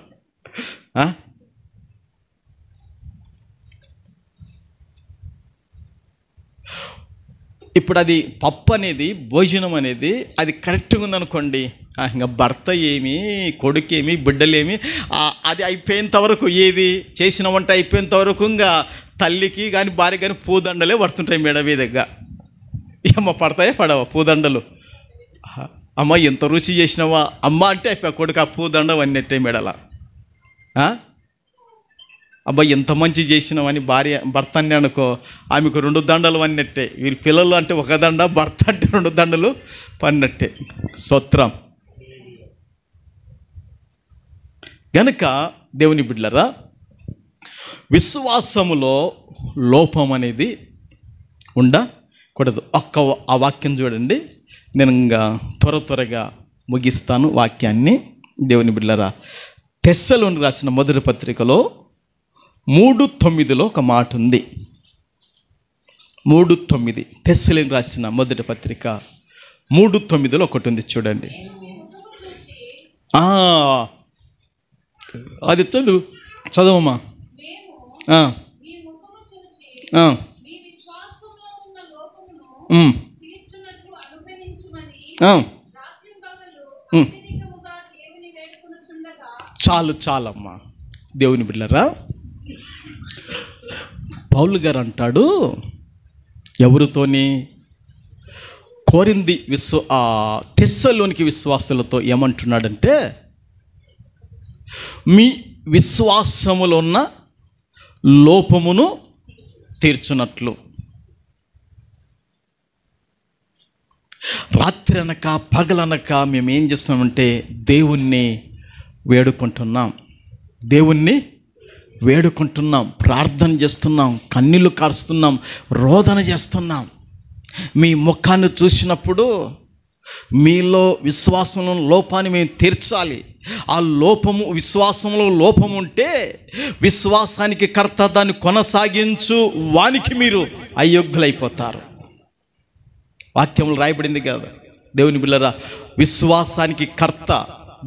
ఇప్పుడు అది పప్పు అనేది, భోజనం అనేది అది కరెక్ట్గా ఉందనుకోండి, ఇంకా భర్త ఏమి, కొడుకేమి, బిడ్డలేమి, అది అయిపోయేంత వరకు, ఏది చేసిన వంట అయిపోయేంత వరకు ఇంకా తల్లికి కానీ భార్య కానీ పూదండలే పడుతుంటాయి మెడ మీదగా. అమ్మ పడతాయే పడవా పూదండలు? అమ్మ ఎంత రుచి చేసినావా అమ్మ అంటే అయిపోయా కొడుకు ఆ పూదండ అన్నట్టే మెడల. అబ్బా ఎంత మంచి చేసినావని భర్త అని అనుకో, ఆమెకు 2 దండలు అన్నట్టే. వీళ్ళ పిల్లలు అంటే 1 దండ, భర్త అంటే 2 దండలు పన్నట్టే. స్తోత్రం. గనుక దేవుని బిడ్డలారా, విశ్వాసములో లోపం అనేది ఉండకూడదు. ఆ వాక్యం చూడండి, నేను ఇంకా త్వరగా ముగిస్తాను వాక్యాన్ని. దేవుని బిడ్డలారా, తెస్సలోనికి రాసిన మొదటి పత్రికలో 3:9 ఒక మాట ఉంది. 3:9 తెస్సలోనికి రాసిన మొదటి పత్రిక 3:9 ఒకటి ఉంది చూడండి. అది చదువమ్మా. చాలమ్మా. దేవుని బిడ్డలారా, పౌలు గారు అంటాడు ఎవరితోని, కొరింథీ తెస్సలోనికి విశ్వాసులతో ఏమంటున్నాడంటే, మీ విశ్వాసములో ఉన్న లోపమును తీర్చున్నట్లు. రాత్రి అనక పగలనక మేము ఏం చేస్తున్నామంటే దేవుణ్ణి వేడుకుంటున్నాం, ప్రార్థన చేస్తున్నాం, కన్నీళ్ళు కారుస్తున్నాం, రోదన చేస్తున్నాం. మీ ముఖాన్ని చూసినప్పుడు మీలో విశ్వాసంలో లోపాన్ని మేము తీర్చాలి. ఆ లోపము, విశ్వాసంలో లోపము ఉంటే విశ్వాసానికి కర్త దాన్ని కొనసాగించు వానికి మీరు అయోగ్యులైపోతారు. వాక్యంలో రాయబడింది కదా దేవుని బిడ్డలారా, విశ్వాసానికి కర్త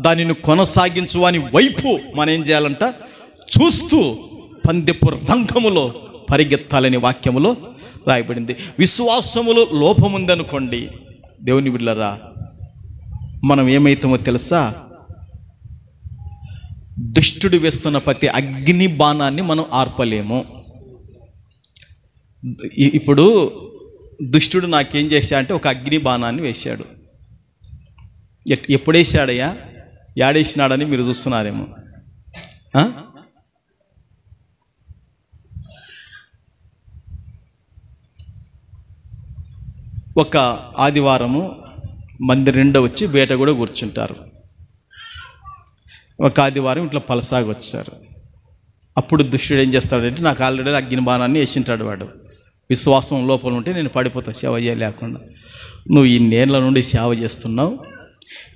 దానిని కొనసాగించు వాని వైపు మనం ఏం చేయాలంట, చూస్తూ పందెపు రంగములో పరిగెత్తాలని వాక్యములో రాయబడింది. విశ్వాసములో లోపం ఉందనుకోండి దేవుని బిడ్డలారా, మనం ఏమైతామో తెలుసా, దుష్టుడు వేస్తున్న ప్రతి అగ్ని బాణాన్ని మనం ఆర్పలేము. ఇప్పుడు దుష్టుడు నాకేం చేశాడంటే ఒక అగ్ని బాణాన్ని వేశాడు. ఎప్పుడు వేసాడయ్యా, యాడేసినాడని మీరు చూస్తున్నారేమో. ఒక ఆదివారము మంది నిండా వచ్చి బయట కూడా కూర్చుంటారు. ఒక ఆదివారం ఇట్లా పలసాగా వచ్చారు. అప్పుడు దుష్టుడు ఏం చేస్తాడంటే, నాకు ఆల్రెడీ అగ్ని బాణాన్ని వేసింటాడు వాడు. విశ్వాసం లోపల ఉంటే నేను పడిపోతా సేవ చేయలేకుండా. నువ్వు ఇన్నేళ్ళ నుండి సేవ చేస్తున్నావు,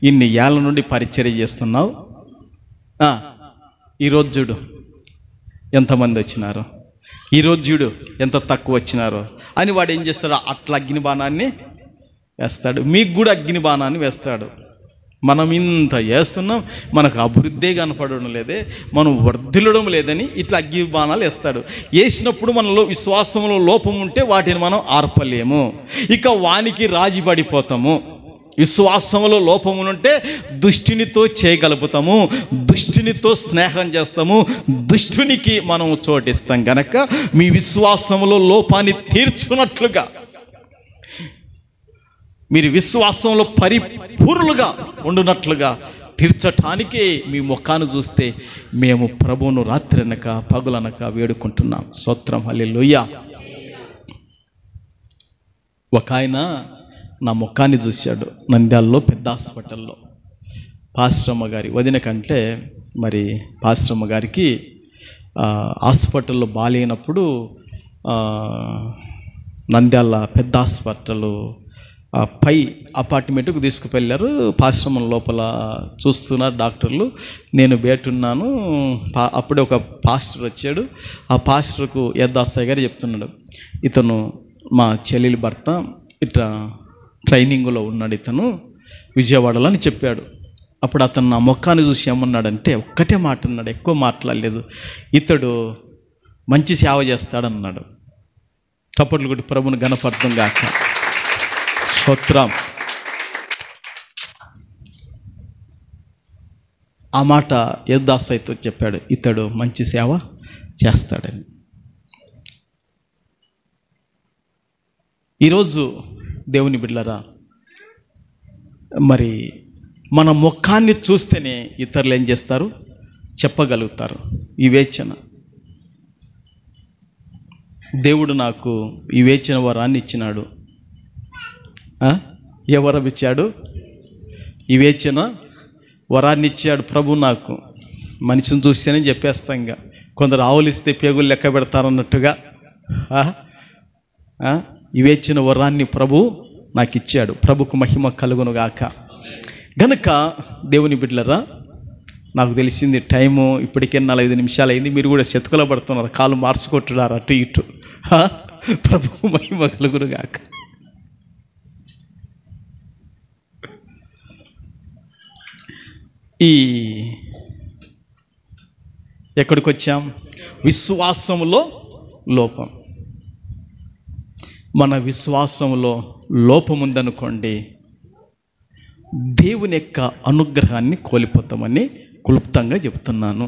ఇన్ని ఏళ్ళ నుండి పరిచర్య చేస్తున్నావు, ఈరోజు చూడు ఎంతమంది వచ్చినారో, ఈరోజు చూడు ఎంత తక్కువ వచ్చినారో అని వాడు ఏం చేస్తాడు, అట్లా అగ్ని బాణాన్ని వేస్తాడు. మీకు కూడా అగ్ని బాణాన్ని వేస్తాడు. మనం ఇంత చేస్తున్నాం, మనకు అభివృద్ధి కనపడడం లేదే, మనం వర్ధిల్లడం లేదని ఇట్లా అగ్ని బాణాలు వేస్తాడు. వేసినప్పుడు మనలో విశ్వాసంలో లోపం ఉంటే వాటిని మనం ఆర్పలేము, ఇక వానికి రాజీ పడిపోతాము. విశ్వాసంలో లోపం ఉంటే దుష్టునితో చేయగలుగుతాము, దుష్టునితో స్నేహం చేస్తాము, దుష్టునికి మనం చోటిస్తాం. గనక మీ విశ్వాసంలో లోపాన్ని తీర్చున్నట్లుగా, మీరు విశ్వాసంలో పరిపూర్ణులుగా ఉండునట్లుగా తీర్చటానికే మీ ముఖాన్ని చూస్తే మేము ప్రభువును రాత్రి అనక పగులనక వేడుకుంటున్నాం. స్తోత్రం, హల్లెలూయా. ఒక ఆయన నా ముఖాన్ని చూశాడు నంద్యాలలో పెద్ద హాస్పిటల్లో. పాస్టరమ్మ గారి వదిన కంటే మరి పాస్టరమ్మ గారికి హాస్పిటల్లో బాగాలేనప్పుడు నంద్యాల పెద్ద హాస్పిటల్ పై అపార్ట్మెంట్కు తీసుకువెళ్ళారు. పాశ్రమం లోపల చూస్తున్నారు డాక్టర్లు, నేను బయటున్నాను. అప్పుడే ఒక పాస్టర్ వచ్చాడు. ఆ పాస్టర్కు యద్దాసయ్య గారు చెప్తున్నాడు, ఇతను మా చెల్లెలి భర్త, ఇట్లా ట్రైనింగ్లో ఉన్నాడు ఇతను విజయవాడలో అని చెప్పాడు. అప్పుడు అతను నా ముఖాన్ని చూసి ఏమన్నాడంటే, ఒక్కటే మాట అన్నాడు, ఎక్కువ మాట్లాడలేదు, ఇతడు మంచి సేవ చేస్తాడన్నాడు. చప్పట్లు కొట్టి ప్రభువును ఘనపర్థం గాక. స్తోత్రం. ఆ మాట యేసుదాసయ్యతో చెప్పాడు, ఇతడు మంచి సేవ చేస్తాడని. ఈరోజు దేవుని బిడ్డలారా, మరి మన ముఖాన్ని చూస్తేనే ఇతరులు ఏం చేస్తారు, చెప్పగలుగుతారు. వివేచన, దేవుడు నాకు వివేచన వరాన్ని ఇచ్చినాడు. ఏ వరం ఇచ్చాడు? వివేచన వరాన్ని ఇచ్చాడు ప్రభు నాకు. మనిషిని చూస్తేనే చెప్పేస్తాం. ఇంకా కొందరు ఆవులిస్తే పేగులు లెక్క పెడతారన్నట్టుగా వివేచన వరాన్ని ప్రభు నాకు ఇచ్చాడు. ప్రభుకు మహిమ కలుగును గాక. గనుక దేవుని బిడ్డలరా, నాకు తెలిసింది టైము ఇప్పటికే 45 నిమిషాలు అయింది. మీరు కూడా సెతుకలో పడుతున్నారు, కాలు మార్చుకుంటున్నారు అటు ఇటు. ప్రభుకు మహిమ కలుగును గాక. ఈ ఎక్కడికి వచ్చాం? విశ్వాసములో లోపం. మన విశ్వాసంలో లోపం ఉందనుకోండి, దేవుని యొక్క అనుగ్రహాన్ని కోల్పోతామని క్లుప్తంగా చెప్తున్నాను.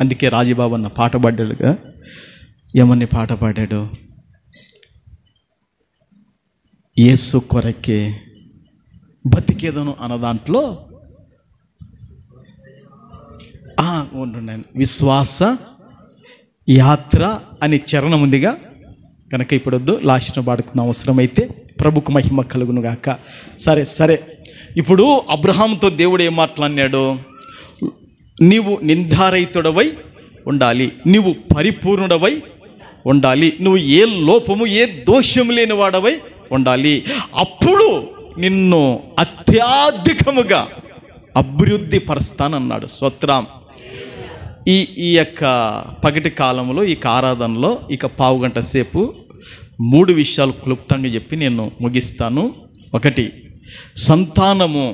అందుకే రాజబాబు అన్న పాట పాడాడుగా. ఏమని పాట పాడాడు? యేసు కొరకే బతికేదను అన్న దాంట్లో ఉంటున్నాను. విశ్వాస యాత్ర అని చరణం ఉందిగా. కనుక ఇప్పుడు వద్దు, లాస్ట్ను పాడుకున్న అవసరమైతే. ప్రభుకు మహిమ కలుగును గాక. సరే ఇప్పుడు అబ్రహాముతో దేవుడు ఏం మాట్లాడినాడు? నీవు నిందారహితుడవై ఉండాలి, నీవు పరిపూర్ణుడవై ఉండాలి, నువ్వు ఏ లోపము ఏ దోషము లేని వాడవై ఉండాలి. అప్పుడు నిన్ను అత్యధికముగా అభివృద్ధి పరుస్తానన్నాడు. స్తోత్రం. ఈ యొక్క పగటి కాలంలో ఈ ఆరాధనలో ఇక పావుగంట సేపు 3 విషయాలు క్లుప్తంగా చెప్పి నేను ముగిస్తాను. ఒకటి, సంతానము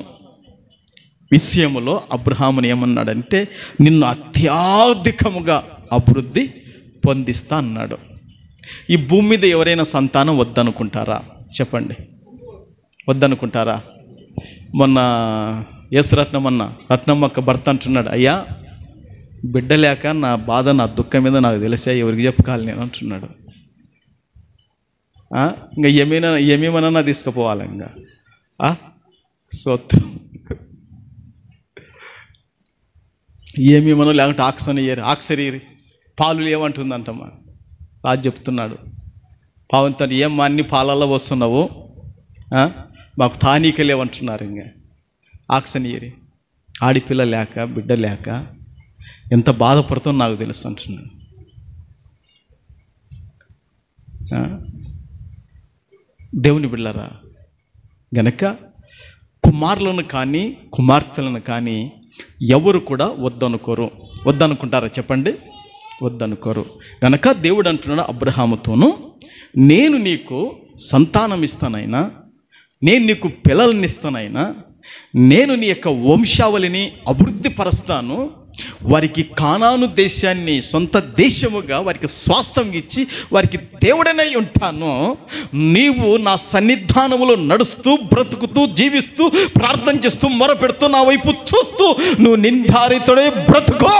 విషయములో అబ్రహాముని ఏమన్నాడంటే, నిన్ను అత్యధికముగా అభివృద్ధి పొందిస్తా అన్నాడు. ఈ భూమి మీద ఎవరైనా సంతానం వద్దనుకుంటారా? చెప్పండి, వద్దనుకుంటారా? మొన్న రత్నమ్మక్క భర్త అంటున్నాడు, అయ్యా బిడ్డ లేక నా బాధ నా దుఃఖం మీద నాకు తెలిసా, ఎవరికి చెప్పుకోవాలి నేను అంటున్నాడు. ఇంకా ఏమేమన్నా తీసుకుపోవాలి. ఇంకా స్తోత్రం. ఏమేమనో లేకుంటే ఆక్సరీ పాలు ఏమంటుందంటమ్మా. రాజు చెప్తున్నాడు, పావంతో ఏమ్మా అన్ని పాలల్లో వస్తున్నావు, మాకు తానీక లేవంటున్నారు. ఇంకా ఆక్సనీయరి ఆడిపిల్ల లేక బిడ్డ లేక ఎంత బాధపడుతుందో నాకు తెలుసు అంటున్నాడు. దేవుని బిడ్డలారా, గనక కుమారులను కానీ కుమార్తెలను కానీ ఎవరు కూడా వద్దనుకుంటారా? చెప్పండి, వద్దనుకోరు. గనక దేవుడు అంటున్నాడు అబ్రహాముతోను, నేను నీకు సంతానం ఇస్తానైనా, నేను నీకు పిల్లల్ని ఇస్తానైనా, నేను నీ యొక్క వంశావళిని అభివృద్ధి పరుస్తాను, వారికి కానాను దేశాన్ని సొంత దేశముగా వారికి స్వాస్థ్యం ఇచ్చి వారికి దేవుడనై ఉంటాను. నీవు నా సన్నిధానములో నడుస్తూ బ్రతుకుతూ జీవిస్తూ ప్రార్థన చేస్తూ మొరపెడుతూ నా వైపు చూస్తూ నువ్వు నిందారితుడై బ్రతుకో,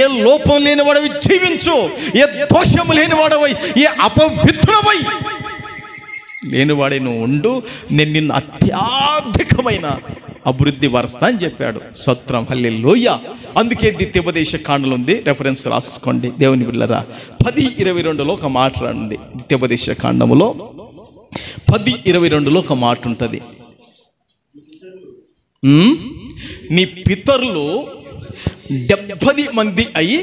ఏ లోపం లేని వాడవి జీవించు, ఏ దోషము లేని వాడవై, ఏ అపవిత్రుడవై లేనివాడే నువ్వు ఉండు, నేను నిన్ను అత్యధికమైన అభివృద్ధి పరుస్తా అని చెప్పాడు. స్తోత్రం, హల్లెలూయా. అందుకే ద్వితీయోపదేశ కాండలో ఉంది, రెఫరెన్స్ రాసుకోండి దేవుని బిడ్డలారా. 10:22లో ఒక మాట ఉంది. ద్వితీయోపదేశ కాండములో 10:22లో ఒక మాట ఉంటుంది. నీ పితరులు 70 మంది అయి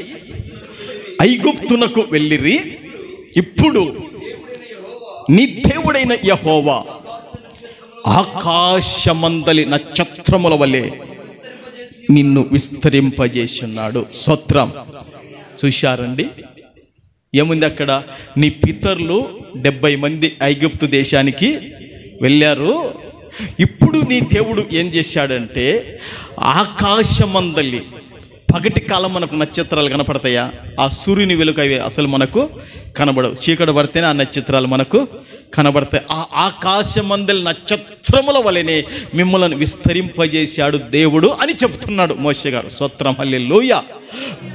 ఐగుప్తునకు వెళ్ళిరి, ఇప్పుడు నీ దేవుడైన యెహోవా ఆకాశమందలి నక్షత్రముల వలె నిన్ను విస్తరింపజేస్తున్నాడు. స్తోత్రం. చూశారండి, ఏముంది అక్కడ? నీ పితరులు 70 మంది ఐగుప్తు దేశానికి వెళ్ళారు, ఇప్పుడు నీ దేవుడు ఏం చేశాడంటే ఆకాశమందలి పగటి కాలం మనకు నక్షత్రాలు కనపడతాయా? ఆ సూర్యుని వెలుగు అవి అసలు మనకు కనబడవు. చీకటి పడితేనే ఆ నక్షత్రాలు మనకు కనబడతాయి. ఆ ఆకాశమందలి నక్షత్రముల వలెనే మిమ్మల్ని విస్తరింపజేశాడు దేవుడు అని చెప్తున్నాడు మోషే గారు. స్తోత్రం, హల్లెలూయా.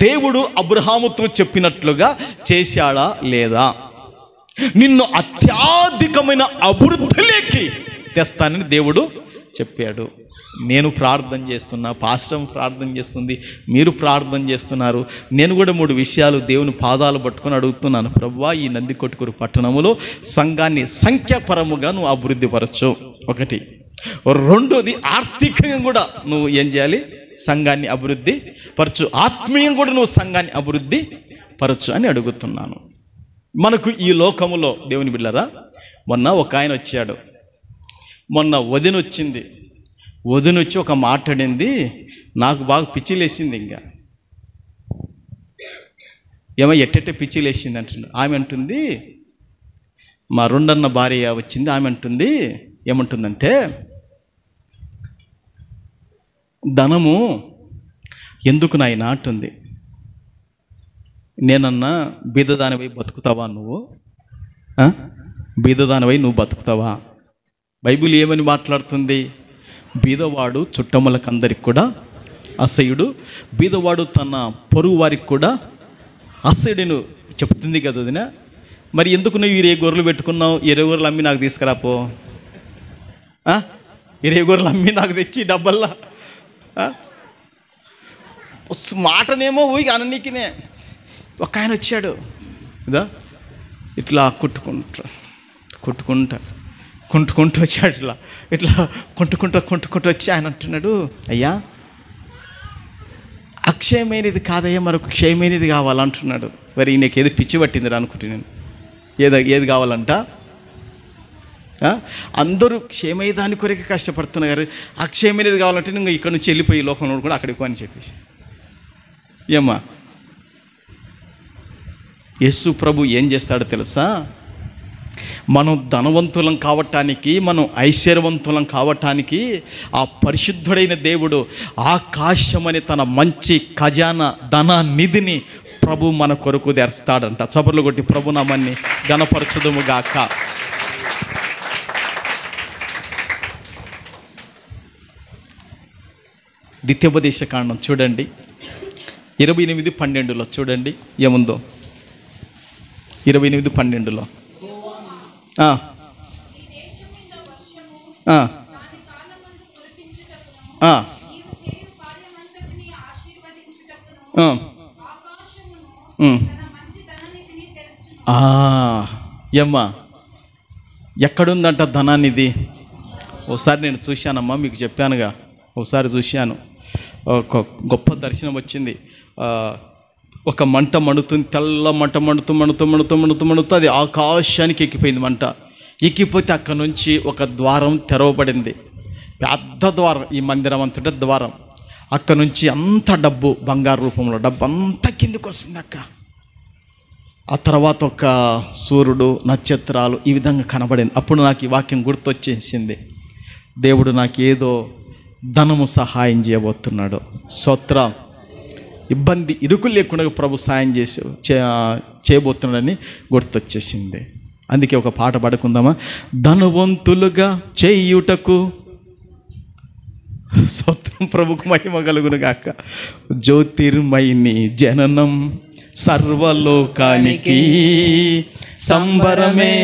దేవుడు అబ్రహాముతో చెప్పినట్లుగా చేశాడా లేదా? నిన్ను అత్యధికమైన అభివృద్ధిలోకి తెస్తానని దేవుడు చెప్పాడు. నేను ప్రార్థన చేస్తున్నా, పాస్టర్ ప్రార్థన చేస్తుంది, మీరు ప్రార్థన చేస్తున్నారు. నేను కూడా 3 విషయాలు దేవుని పాదాలు పట్టుకొని అడుగుతున్నాను. ప్రభువా, ఈ నందికొట్కూరు పట్టణంలో సంఘాన్ని సంఖ్యాపరముగా నువ్వు అభివృద్ధి పరచు. 1. 2, ఆర్థికంగా కూడా నువ్వు ఏం చేయాలి? సంఘాన్ని అభివృద్ధి పరచు. ఆత్మీయంగా కూడా నువ్వు సంఘాన్ని అభివృద్ధి పరచు అని అడుగుతున్నాను. మనకు ఈ లోకములో దేవుని బిడ్డలారా, మొన్న ఒక ఆయన వచ్చాడు. మొన్న వదిన వచ్చింది. వదిన వచ్చి ఒక మాట్లాడింది, నాకు బాగా పిచ్చిలేసింది. ఇంకా ఏమో ఎట్టెట్టే పిచ్చిలేసింది అంటుంది. ఆమె అంటుంది, మా రెండన్న భార్య వచ్చింది. ఆమె అంటుంది, ఏమంటుందంటే, ధనము ఎందుకు నాయనా అంటుంది. నేనన్నా, బీదదానివై బతుకుతావా నువ్వు? బీదదానివై నువ్వు బతుకుతావా? బైబిల్ ఏమని మాట్లాడుతుంది? బీదవాడు చుట్టములకందరికి కూడా అసహ్యుడు, బీదవాడు తన పొరుగు వారికి కూడా అసహ్యుడును చెప్తుంది కదా వదిన. మరి ఎందుకు నువ్వు 20 గొర్రెలు పెట్టుకున్నావు? 20 గొర్రెలు అమ్మి నాకు తీసుకురాపో. 20 గొర్రెలు అమ్మి నాకు తెచ్చి డబ్బల్లా మాటనేమో ఊగి అననీకినే. ఒక ఆయన వచ్చాడు, ఇదా ఇట్లా కుంటుకుంటూ వచ్చాడు. ఇట్లా కుంటుకుంటూ వచ్చి ఆయన అంటున్నాడు, అయ్యా అక్షయమైనది కాదయ్యా, మరొక క్షయమైనది కావాలంటున్నాడు. మరి నీకు ఏది పిచ్చి పట్టిందిరా అనుకుంటున్నాను. ఏది కావాలంట? అందరూ క్షేమయ్యే దాని కొరకే కష్టపడుతున్నారు. అక్షయమైనది కావాలంటే నువ్వు ఇక్కడ నుంచి వెళ్ళిపోయి లోకంలో కూడా అక్కడికి పో అని చెప్పేసి. ఏమ్మా, యేసు ప్రభు ఏం చేస్తాడో తెలుసా? మనం ధనవంతులం కావటానికి, మనం ఐశ్వర్యవంతులం కావటానికి ఆ పరిశుద్ధుడైన దేవుడు ఆకాశమని తన మంచి ఖజానా ధన నిధిని ప్రభు మన కొరకు తెరుస్తాడంట. చపర్లు కొట్టి ప్రభు నామాన్ని ఘనపరచుదుముగాక. ద్వితీయోపదేశ కాండం చూడండి, 28:12 చూడండి ఏముందో. 28:12 ఏమ్మా, ఎక్కడుందంట ధనానిది? ఒకసారి నేను చూశానమ్మా, మీకు చెప్పానుగా, ఒకసారి చూశాను. ఒక గొప్ప దర్శనం వచ్చింది. ఒక మంట మండుతుంది, తెల్ల మంట మండుతూ అది ఆకాశానికి ఎక్కిపోయింది. మంట ఎక్కిపోతే అక్కడ నుంచి ఒక ద్వారం తెరవబడింది. పెద్ద ద్వారం, ఈ మందిరం అంతుంటే ద్వారం. అక్కడ నుంచి అంత డబ్బు, బంగారు రూపంలో డబ్బు అంతా కిందికి వస్తుంది అక్క. ఆ తర్వాత ఒక సూర్యుడు, నక్షత్రాలు ఈ విధంగా కనబడింది. అప్పుడు నాకు ఈ వాక్యం గుర్తొచ్చేసింది. దేవుడు నాకు ఏదో ధనము సహాయం చేయబోతున్నాడు. స్తోత్రం. ఇబ్బంది ఇరుకులు లేకుండా ప్రభు సాయం చేయబోతున్నాడని గుర్తొచ్చేసింది. అందుకే ఒక పాట పాడుకుందామా? ధనవంతులుగా చేయుటకు, స్తోత్రం, ప్రభుకు మహిమ కలుగును గాక. జ్యోతిర్మయిని జననం సర్వలోకానికి సంబరమే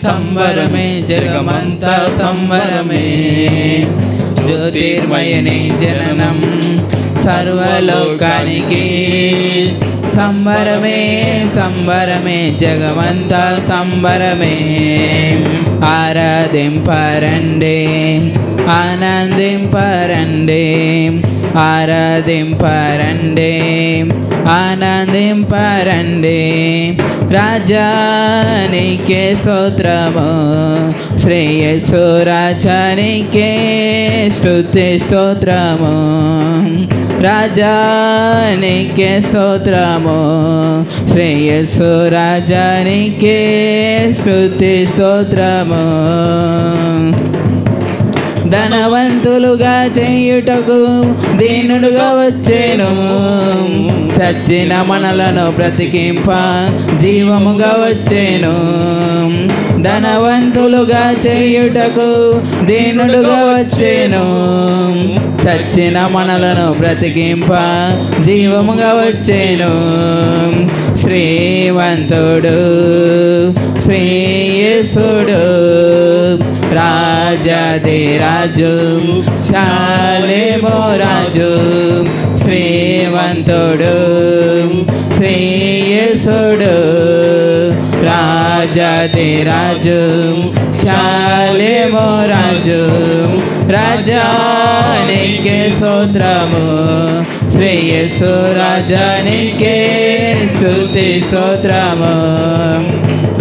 సంబరమే, జగమంతా సంబరమే. జ్యోతిర్మయని జననం సర్వలోకానికి సంబరమే సంబరమే, జగమంతా సంబరమే. ఆరాధింపరండి, ఆనందింపరండి, ఆరాధింపరండి, ఆనందింపరండి. రాజానికే స్తోత్రము, శ్రేయస్సు రాజానికే స్తుతి స్తోత్రము. రాజానికే స్తోత్రము, శ్రేయస్సు రాజానికే స్తుతి స్తోత్రము. ధనవంతులుగా చేయుటకు దీనుడుగా వచ్చేను, చచ్చిన మనలను బ్రతికింప జీవముగా వచ్చెను. ధనవంతులుగా చేయుటకు దీనుడుగా వచ్చెను. చచ్చిన మనలను బ్రతికింప జీవముగా వచ్చెను. శ్రీమంతుడు శ్రీయేసుడు రాజాధిరాజు శాలేమో రాజు. శ్రీమంతుడు శ్రీయేసుడు రాజాధిరాజు శాలేమో రాజు. రాజానికే స్తోత్రము శ్రీయేసు రాజానికే స్తుతి స్తోత్రము.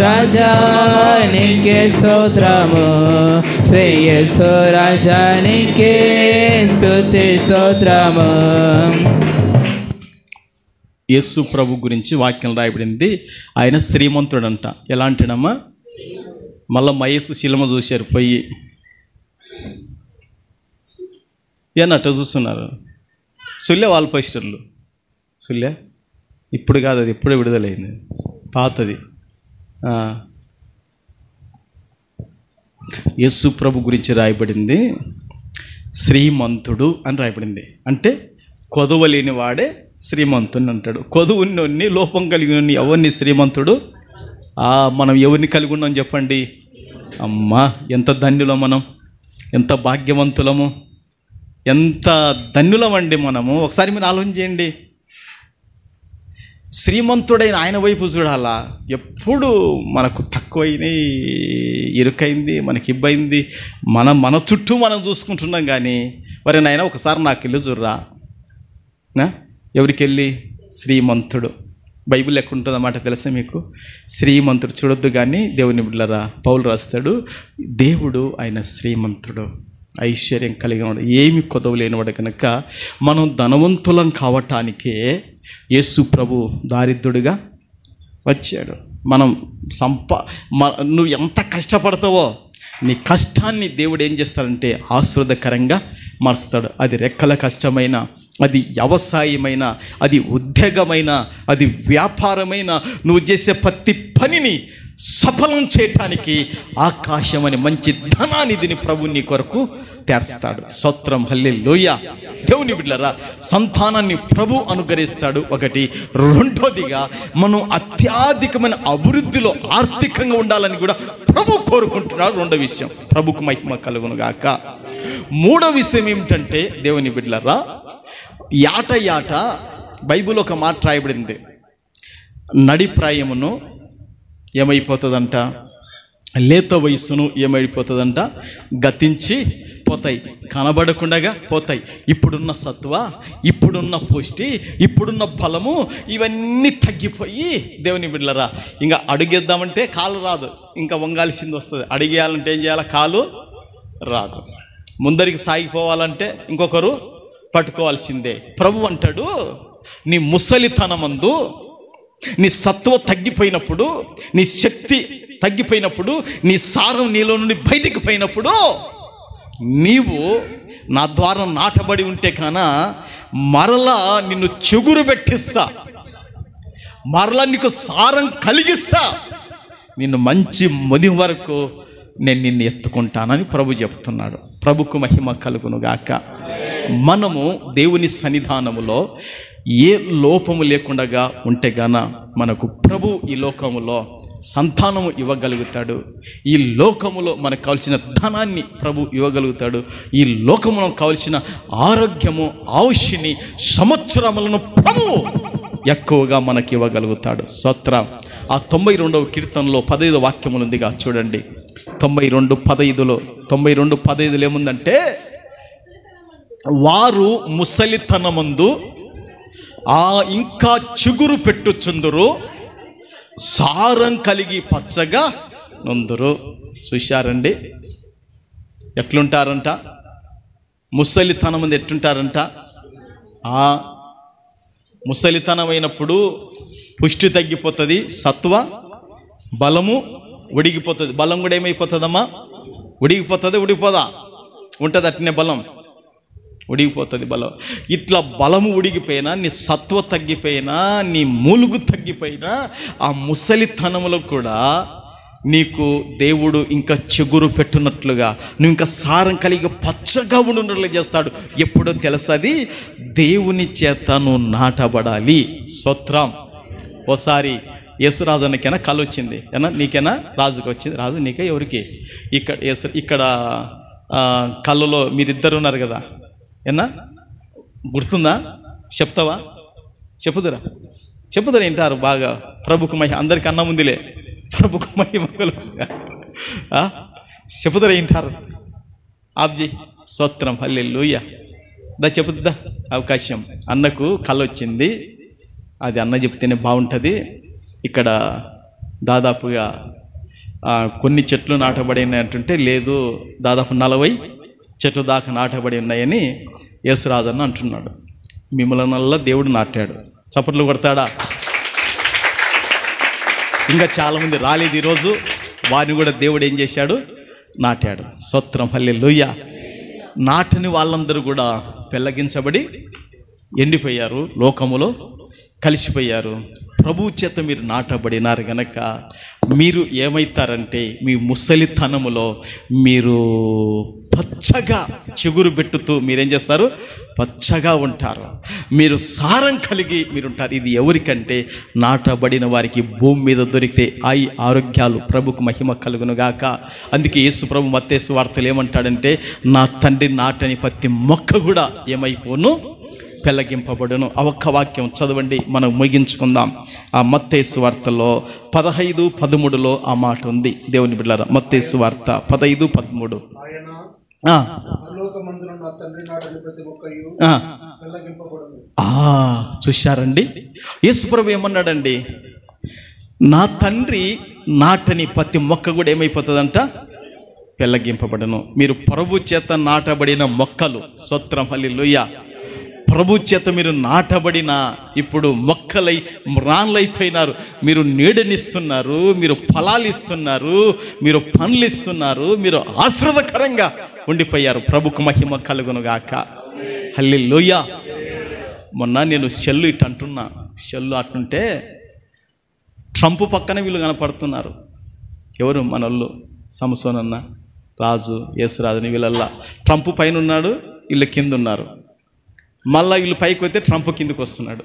రాజానికే స్తోత్రము శ్రీయేసు రాజానికే స్తుతి స్తోత్రము. యేసు ప్రభు గురించి వాక్యం రాయబడింది. ఆయన శ్రీమంతుడంట. ఎలాంటినమ్మా? మళ్ళీ మయేసు శిలమ చూశారు పోయి. ఏనట్ట చూస్తున్నారు సుల్లే వాల్ పోస్టర్లు. సుల్లే ఇప్పుడు కాదు, అది ఎప్పుడే విడుదలైంది, పాతది. యేసు ప్రభు గురించి రాయబడింది శ్రీమంతుడు అని రాయబడింది. అంటే కొదవలేని వాడే శ్రీమంతుని అంటాడు. కొదువుని లోపం కలిగిన ఎవరిని శ్రీమంతుడు? మనం ఎవరిని కలిగి ఉన్నాం చెప్పండి? అమ్మా, ఎంత ధన్యులం మనం, ఎంత భాగ్యవంతులము, ఎంత ధన్యులమండి మనము. ఒకసారి మీరు ఆలోచన చేయండి. శ్రీమంతుడైన ఆయన వైపు చూడాలా. ఎప్పుడు మనకు తక్కువైంది, ఇరుకైంది, మనకి ఇబ్బంది, మన చుట్టూ మనం చూసుకుంటున్నాం. కానీ మరి నాయన ఒకసారి నాకు ఇల్లు చూడరా. ఎవరికి వెళ్ళి? శ్రీమంతుడు. బైబిల్ ఎక్కడ ఉంటుంది అన్నమాట తెలుసా మీకు? శ్రీమంతుడు చూడొద్దు కానీ దేవుని బిడ్డలారా, పౌలు రాస్తాడు, దేవుడు ఆయన శ్రీమంతుడు, ఐశ్వర్యం కలిగిన వాడు, ఏమి కొదవలేనివాడు. కనుక మనం ధనవంతులం కావటానికే యేసు ప్రభు దారిద్రుడిగా వచ్చాడు. మనం నువ్వు ఎంత కష్టపడతావో నీ కష్టాన్ని దేవుడు ఏం చేస్తాడంటే ఆశీర్వాదకరంగా మారుస్తాడు. అది రెక్కల కష్టమైన, అది వ్యవసాయమైన, అది ఉద్యోగమైన, అది వ్యాపారమైన, నువ్వు చేసే ప్రతి పనిని సఫలం చేయటానికి ఆకాశం అని మంచి ధనానిధిని ప్రభు నీ కొరకు తెరుస్తాడు. స్తోత్రం, హల్లెలూయా. దేవుని బిడ్డలారా, సంతానాన్ని ప్రభు అనుగ్రహిస్తాడు. ఒకటి. రెండోదిగా మనం అత్యధికమైన అభివృద్ధిలో ఆర్థికంగా ఉండాలని కూడా ప్రభు కోరుకుంటున్నాడు. రెండో విషయం, ప్రభుకు మహిమ కలుగును గాక. మూడో విషయం ఏమిటంటే దేవుని బిడ్డలారా, యాట బైబిల్ ఒక మాట రాయబడింది. నడిప్రాయమును ఏమైపోతుందంట, లేత వయస్సును ఏమైపోతుందంట, గతించి పోతాయి, కనబడకుండా పోతాయి. ఇప్పుడున్న సత్వ, ఇప్పుడున్న పుష్టి, ఇప్పుడున్న బలము ఇవన్నీ తగ్గిపోయి దేవుని బిడ్డలారా, ఇంకా అడుగేద్దామంటే కాలు రాదు, ఇంకా వంగాల్సింది వస్తుంది. అడిగేయాలంటే ఏం చేయాలి? కాలు రాదు. ముందరికి సాగిపోవాలంటే ఇంకొకరు పట్టుకోవాల్సిందే. ప్రభు అంటాడు, నీ ముసలితనమందు నీ సత్వ తగ్గిపోయినప్పుడు, నీ శక్తి తగ్గిపోయినప్పుడు, నీ సారం నీలో నుండి బయటికి పోయినప్పుడు, నీవు నా ద్వారా నాటబడి ఉంటే కానా మరలా నిన్ను చెగురు పెట్టిస్తా, మరలా నీకు సారం కలిగిస్తా, నిన్ను మంచి ముది వరకు నేను నిన్ను ఎత్తుకుంటానని ప్రభు చెప్తున్నాడు. ప్రభుకు మహిమ కలుగును గాక. మనము దేవుని సన్నిధానములో ఏ లోపము లేకుండా ఉంటే గాన మనకు ప్రభు ఈ లోకములో సంతానము ఇవ్వగలుగుతాడు. ఈ లోకములో మనకు కావలసిన ధనాన్ని ప్రభు ఇవ్వగలుగుతాడు. ఈ లోకములో కావలసిన ఆరోగ్యము, ఆయుష్ని, సంవత్సరములను ప్రభు ఎక్కువగా మనకి ఇవ్వగలుగుతాడు. స్తోత్రం. ఆ 92వ కీర్తనలో 15వ వాక్యములు ఉందిగా చూడండి. 92:15 ఏముందంటే, వారు ముసలితనమందు ఇంకా చిగురు పెట్టుచుందురు, సారం కలిగి పచ్చగా నొందురు. చూశారండి ఎట్లుంటారంట? ముసలితనం మంది ఎట్లుంటారంట? ముసలితనం అయినప్పుడు పుష్టి తగ్గిపోతుంది, సత్వ బలము ఉడిగిపోతుంది. బలం కూడా ఏమైపోతుందమ్మా? ఉడిగిపోతుంది. ఉడిగిపోదా? ఉంటుంది అట్నే బలం. ఉడిగిపోతుంది బలం. ఇట్లా బలము ఉడిగిపోయినా, నీ సత్వ తగ్గిపోయినా, నీ మూలుగు తగ్గిపోయినా, ఆ ముసలితనంలో కూడా నీకు దేవుడు ఇంకా చిగురు పెట్టున్నట్లుగా, నువ్వు ఇంకా సారం కలిగి పచ్చగా ఉన్నట్లుగా చేస్తాడు. ఎప్పుడో తెలుసది, దేవుని చేత నువ్వు నాటబడాలి. స్తోత్రం. ఓసారి యేసురాజు అన్నకైనా కళ వచ్చింది, ఏనా నీకైనా రాజుకి వచ్చింది. రాజు నీకే ఎవరికి? ఇక్కడ కళ్ళలో మీరిద్దరు ఉన్నారు కదా, ఏనా గుర్తుందా? చెప్తావా? చెప్పుదురా వింటారు బాగా. ప్రభుకు మహిమ, అందరికి అన్నం ఉందిలే, ప్రభుకు మహిమలు చెప్పుదురా వింటారు. ఆబ్జీ స్తోత్రం, హల్లెలూయా. చెప్పుద్దా అవకాశం. అన్నకు కళ వచ్చింది, అది అన్న చెప్తేనే బాగుంటుంది. ఇక్కడ దాదాపుగా కొన్ని చెట్లు నాటబడినట్టుంటే, లేదు దాదాపు 40 చెట్లు దాకా నాటబడి ఉన్నాయని యేసురాజన్న అంటున్నాడు. మిమ్మల్నల్లా దేవుడు నాటాడు. చప్పట్లు కొడతాడా? ఇంకా చాలామంది రాలేదు ఈరోజు, వారిని కూడా దేవుడు ఏం చేశాడు? నాటాడు. స్తోత్రం, హల్లెలూయా. నాటని వాళ్ళందరూ కూడా పెళ్ళగించబడి ఎండిపోయారు, లోకములో కలిసిపోయారు. ప్రభువు చేత మీరు నాటబడినారు గనక మీరు ఏమవుతారంటే, మీ ముసలితనములో మీరు పచ్చగా చిగురు పెట్టుతూ మీరేం చేస్తారు? పచ్చగా ఉంటారు. మీరు సారం కలిగి మీరుంటారు. ఇది ఎవరికంటే, నాటబడిన వారికి భూమి మీద దొరికితే ఆరోగ్యాలు. ప్రభుకు మహిమ కలుగును గాక. అందుకే యేసు ప్రభు మత్తయి సువార్తలు ఏమంటాడంటే, నా తండ్రి నాటని ప్రతి మొక్క కూడా ఏమైపోను? పెళ్ళగింపబడును. ఆ ఒక్క వాక్యం చదవండి, మనం ముగించుకుందాం. ఆ మత్తయి సువార్తలో 15:13 ఆ మాట ఉంది. దేవుని బిడ్డలారా, మత్తయి సువార్త 15:13. చూశారండి, యేసు ప్రభు ఏమన్నాడండి? నా తండ్రి నాటని ప్రతి మొక్క కూడా ఏమైపోతుందంట? పెళ్ళగింపబడును. మీరు ప్రభు చేత నాటబడిన మొక్కలు. స్తోత్రం, హల్లెలూయా. ప్రభు చేత మీరు నాటబడిన ఇప్పుడు మొక్కలై రాన్లైపోయినారు. మీరు నీడనిస్తున్నారు, మీరు ఫలాలు ఇస్తున్నారు, మీరు పండ్లు ఇస్తున్నారు, మీరు ఆశ్రదకరంగా ఉండిపోయారు. ప్రభుకు మహిమ కలుగును గాక. హల్లెలూయా. మొన్న నేను షెల్లు ఇటు అంటున్నా, షెల్లు అట్టుంటే ట్రంప్ పక్కన వీళ్ళు కనపడుతున్నారు. ఎవరు? మనోళ్ళు సంసోన్ అన్న, రాజు, యేసురాజుని. వీళ్ళల్లా ట్రంప్ పైన ఉన్నాడు, వీళ్ళ కింద ఉన్నారు. మళ్ళీ వీళ్ళు పైకి వస్తే ట్రంప్ కిందకు వస్తున్నాడు.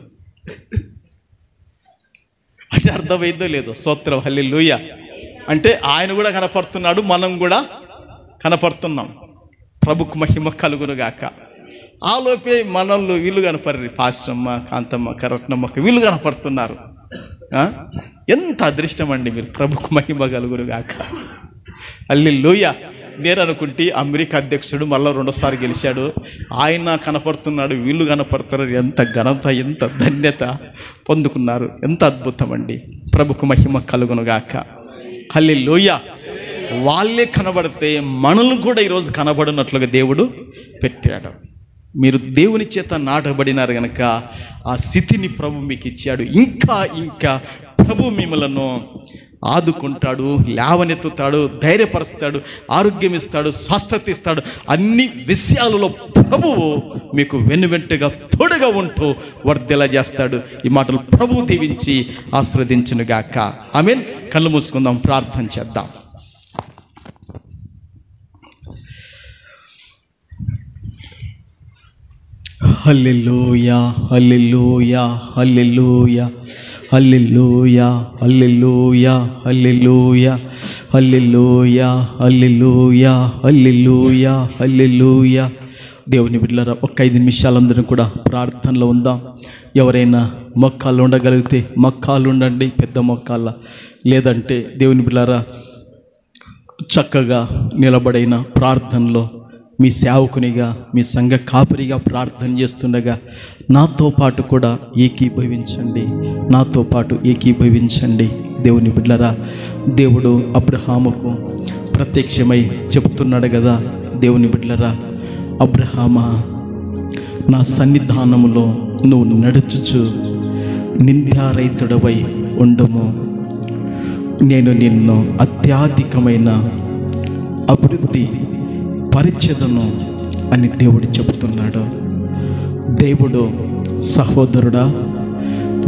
అంటే అర్థమైందో లేదో? స్తోత్రం, హల్లెలూయా. అంటే ఆయన కూడా కనపడుతున్నాడు, మనం కూడా కనపడుతున్నాం. ప్రభుకు మహిమ కలుగును గాక. ఆలోపే మనల్ని వీళ్ళు కనపడరు. పాశ్రమ్మ, కాంతమ్మ, కరట్నమ్మక్క వీళ్ళు కనపడుతున్నారు. ఎంత అదృష్టం అండి మీరు. ప్రభుకు మహిమ కలుగును గాక. హల్లెలూయా. నేను అనుకుంటే అమెరికా అధ్యక్షుడు మళ్ళీ 2సారి గెలిచాడు, ఆయన కనపడుతున్నాడు, వీళ్ళు కనపడుతున్నారు. ఎంత ఘనత, ఎంత ధన్యత పొందుకున్నారు. ఎంత అద్భుతం అండి. ప్రభుకు మహిమ కలుగును గాక. హల్లెలూయా. వాళ్ళే కనబడితే మనల్ని కూడా ఈరోజు కనబడినట్లుగా దేవుడు పెట్టాడు. మీరు దేవుని చేత నాటబడినారు కనుక ఆ స్థితిని ప్రభు మీకు ఇచ్చాడు. ఇంకా ఇంకా ప్రభు మిమ్మలను ఆదుకుంటాడు, లేవనెత్తుతాడు, ధైర్యపరుస్తాడు, ఆరోగ్యం ఇస్తాడు, స్వస్థత ఇస్తాడు. అన్ని విషయాలలో ప్రభువు మీకు వెన్నువెంటగా తోడుగా ఉంటూ వర్ధెల చేస్తాడు. ఈ మాటలు ప్రభువు దీవించి ఆశీర్వదించునుగాక. ఆమేన్. కళ్ళు మూసుకుందాం, ప్రార్థన చేద్దాం. హల్లెలూయా, హల్లెలూయా, హల్లెలూయా, హల్లెలూయా, హల్లెలూయా, హల్లెలూయా, హల్లెలూయా, హల్లెలూయా, హల్లెలూయా, హల్లెలూయా. దేవుని బిడ్డలారా, ఒక 5 నిమిషాలందరూ కూడా ప్రార్థనలో ఉందాం. ఎవరైనా మొక్కాలు ఉండగలిగితే మొక్కాలు ఉండండి, పెద్ద మొక్కాల. లేదంటే దేవుని బిడ్డలారా, చక్కగా నిలబడైన ప్రార్థనలో మీ సేవకునిగా, మీ సంఘ కాపరిగా ప్రార్థన చేస్తుండగా నాతో పాటు కూడా ఏకీభవించండి, నాతో పాటు ఏకీభవించండి. దేవుని బిడ్డలారా, దేవుడు అబ్రహాముకు ప్రత్యక్షమై చెబుతున్నాడు కదా, దేవుని బిడ్డలారా, అబ్రహామా, నా సన్నిధానములో నువ్వు నడుచుచు నిందారహితుడవై ఉండము, నేను నిన్ను అత్యధికమైన అభివృద్ధి పరిచయను అని దేవుడు చెబుతున్నాడు. దేవుడు సహోదరుడా,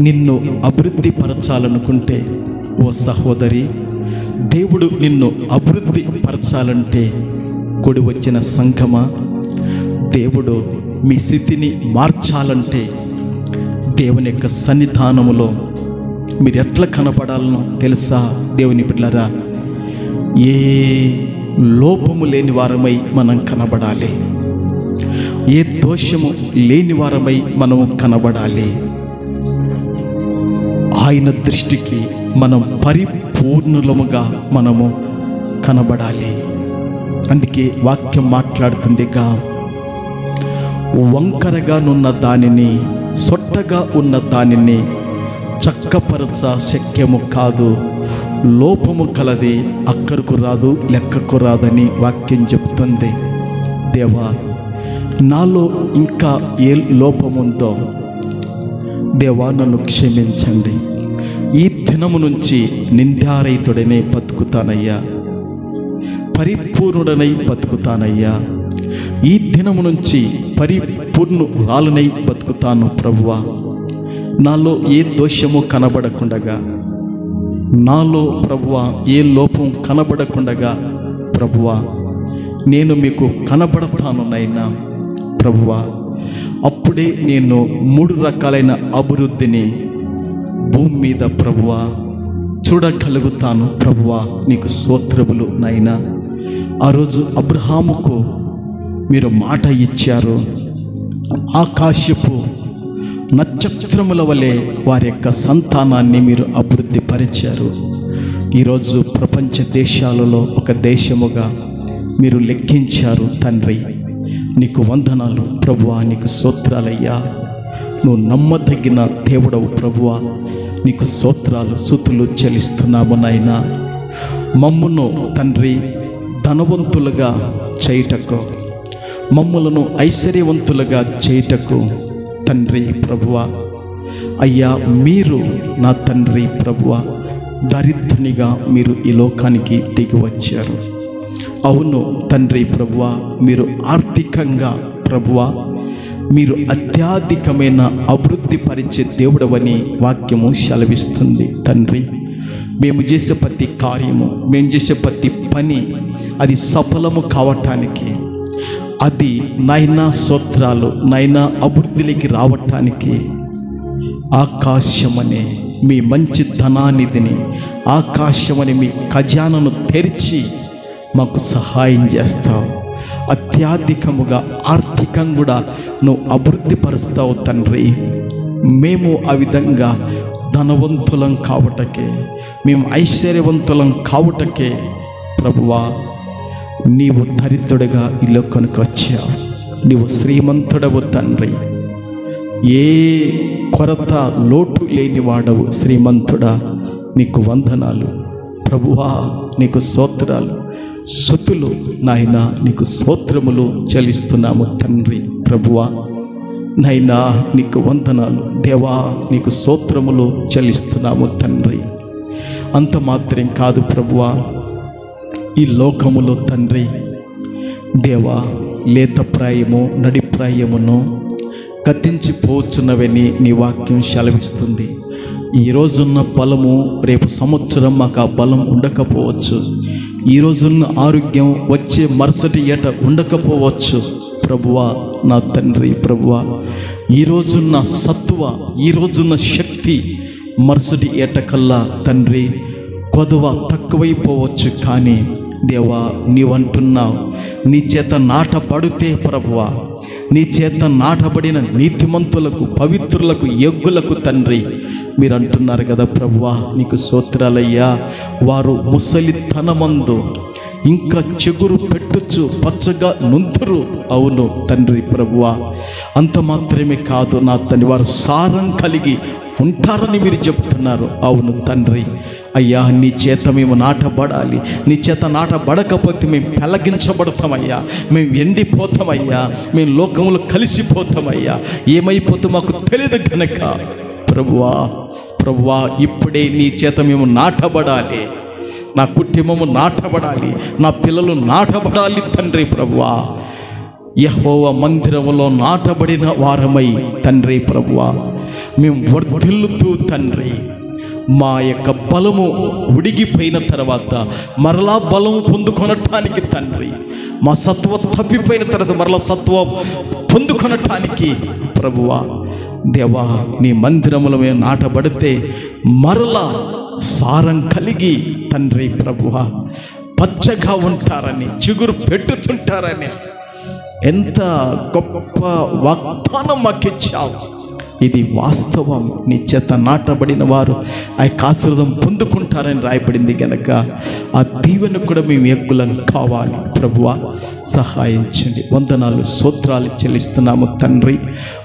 నిన్ను అభివృద్ధి పరచాలనుకుంటే, ఓ సహోదరి, దేవుడు నిన్ను అభివృద్ధి పరచాలంటే, కూడి వచ్చిన సంఘమా, దేవుడు మీ స్థితిని మార్చాలంటే దేవుని యొక్క సన్నిధానములో మీరు ఎట్లా కనపడాలనో తెలుసా? దేవుని బిడ్డలారా, ఏ లోపము లేని వారమై మనం కనబడాలి, ఏ దోషము లేని వారమై మనము కనబడాలి. ఆయన దృష్టికి మనం పరిపూర్ణులముగా మనము కనబడాలి. అందుకే వాక్యం మాట్లాడుతుందిగా, వంకరగానున్న దానిని, సొట్టగా ఉన్న దానిని చక్కపరచ శక్యము కాదు, లోపము కలది అక్కరకు రాదు, లెక్కకు రాదని వాక్యం చెప్తుంది. దేవా, నాలో ఇంకా ఏ లోపముందో దేవా నన్ను క్షమించండి. ఈ దినము నుంచి నిందారహితుడనే బతుకుతానయ్యా, పరిపూర్ణుడనై బతుకుతానయ్యా. ఈ దినము నుంచి పరిపూర్ణురాలనై బతుకుతాను ప్రభువా. నాలో ఏ దోషము కనబడకుండగా, నాలో ప్రభువా ఏ లోపం కనబడకుండగా ప్రభువా నేను మీకు కనబడతాను నైనా ప్రభువా. అప్పుడే నేను 3 రకాలైన అభివృద్ధిని భూమి మీద ప్రభువా చూడగలుగుతాను ప్రభువా. నీకు స్తోత్రములు నైనా. ఆ రోజు అబ్రహాముకు మీరు మాట ఇచ్చారు, ఆకాశపు నక్షత్రముల వలె వారి యొక్క సంతానాన్ని మీరు అభివృద్ధి పరిచారు. ఈరోజు ప్రపంచ దేశాలలో ఒక దేశముగా మీరు లెక్కించారు తండ్రి. నీకు వందనాలు ప్రభువా, నీకు స్తోత్రాలయ్యా. నువ్వు నమ్మదగిన దేవుడవు ప్రభువా, నీకు స్తోత్రాలు స్తుతులు చెల్లిస్తున్నాము నాయనా. మమ్మును తండ్రి ధనవంతులుగా చేయుటకు, మమ్ములను ఐశ్వర్యవంతులుగా చేయుటకు తండ్రి ప్రభువా అయ్యా, మీరు నా తండ్రి ప్రభువా దరిద్రునిగా మీరు ఈ లోకానికి దిగి వచ్చారు. అవును తండ్రి ప్రభువా, మీరు ఆర్థికంగా ప్రభువా మీరు అత్యధికమైన అభివృద్ధి పరిచే దేవుడవని వాక్యము సెలవిస్తుంది తండ్రి. మేము చేసే ప్రతి కార్యము, మేము చేసే ప్రతి పని అది సఫలము కావటానికి, అది నైనా స్తోత్రాలు నైనా అభివృద్ధిలోకి రావటానికి ఆకాశమనే మీ మంచి ధనానిధిని, ఆకాశమని మీ ఖజానాను తెరిచి మాకు సహాయం చేస్తావు. అత్యధికముగా ఆర్థికంగా కూడా నువ్వు అభివృద్ధి పరుస్తావు తండ్రి. మేము ఆ విధంగా ధనవంతులం కావటకే, మేము ఐశ్వర్యవంతులం కావటకే ప్రభువా నీవు దరిద్రుడిగా ఈ లోకానికి వచ్చావు. నీవు శ్రీమంతుడవు తండ్రి, ఏ కొరత లోటు లేని వాడవు శ్రీమంతుడా. నీకు వందనాలు ప్రభువా, నీకు స్తోత్రాలు స్తుతులు నాయనా, నీకు స్తోత్రములు చెల్లిస్తున్నాము తండ్రి ప్రభువా. నైనా నీకు వందనాలు దేవా, నీకు స్తోత్రములు చెల్లిస్తున్నాము తండ్రి. అంత మాత్రం కాదు ప్రభువా, ఈ లోకములో తండ్రి దేవా లేతప్రాయము నడిప్రాయమును గతించిపోవచ్చున్నవని నీ వాక్యం సెలవిస్తుంది. ఈరోజున్న బలము రేపు సంవత్సరం మాకు ఆ బలం ఉండకపోవచ్చు. ఈరోజున్న ఆరోగ్యం వచ్చే మరుసటి ఏట ఉండకపోవచ్చు ప్రభువా. నా తండ్రి ప్రభువా, ఈరోజున్న సత్తువ, ఈరోజున్న శక్తి మరుసటి ఏట కల్లా తండ్రి కొదవ తక్కువైపోవచ్చు. కానీ దేవా నీవంటున్నావు, నీ చేత నాటబడితే ప్రభువా, నీ చేత నాటబడిన నీతిమంతులకు, పవిత్రులకు, యోగ్యులకు తండ్రి మీరు అంటున్నారు కదా ప్రభువా. నీకు స్తోత్రాలయ్యా. వారు ముసలితనమందు ఇంకా చిగురు పెట్టుచు పచ్చగా నుంతురు. అవును తండ్రి ప్రభువా, అంత మాత్రమే కాదు నా తండ్రి, వారు సారం కలిగి ఉంటారని మీరు చెప్తున్నారు. అవును తండ్రి అయ్యా, నీ చేత మేము నాటబడాలి. నీ చేత నాటబడకపోతే మేము పెళ్ళగించబడతామయ్యా, మేము ఎండిపోతామయ్యా, మేము లోకములు కలిసిపోతామయ్యా. ఏమైపోతే మాకు తెలియదు కనుక ప్రభువా, ప్రభువా ఇప్పుడే నీ చేత మేము నాటబడాలి. నా కుటుంబము నాటబడాలి, నా పిల్లలు నాటబడాలి తండ్రి ప్రభువా. యెహోవా మందిరములో నాటబడిన వారమై తండ్రి ప్రభువా మేము వర్ధిల్లుతూ తండ్రి మా యొక్క బలము ఉడిగిపోయిన తర్వాత మరలా బలము పొందుకొనటానికి తండ్రి, మా సత్వ తప్పిపోయిన తర్వాత మరలా సత్వ పొందుకొనటానికి ప్రభువా దేవా నీ మందిరములో మేము నాటబడితే మరలా సారం కలిగి తండ్రి ప్రభువా పచ్చగా ఉంటారని, చిగురు పెట్టుతుంటారని ఎంత గొప్ప వాగ్దానం మాకిచ్చావు. ఇది వాస్తవం. నీ చేత నాటబడిన వారు ఆ యొక్క ఆశీర్వాదం పొందుకుంటారని రాయబడింది గనక ఆ దీవెన కూడా మేము ఎక్కులం కావాలి. ప్రభువా సహాయించండి. వందనాలు స్తోత్రాలు చెల్లిస్తున్నాము తండ్రి.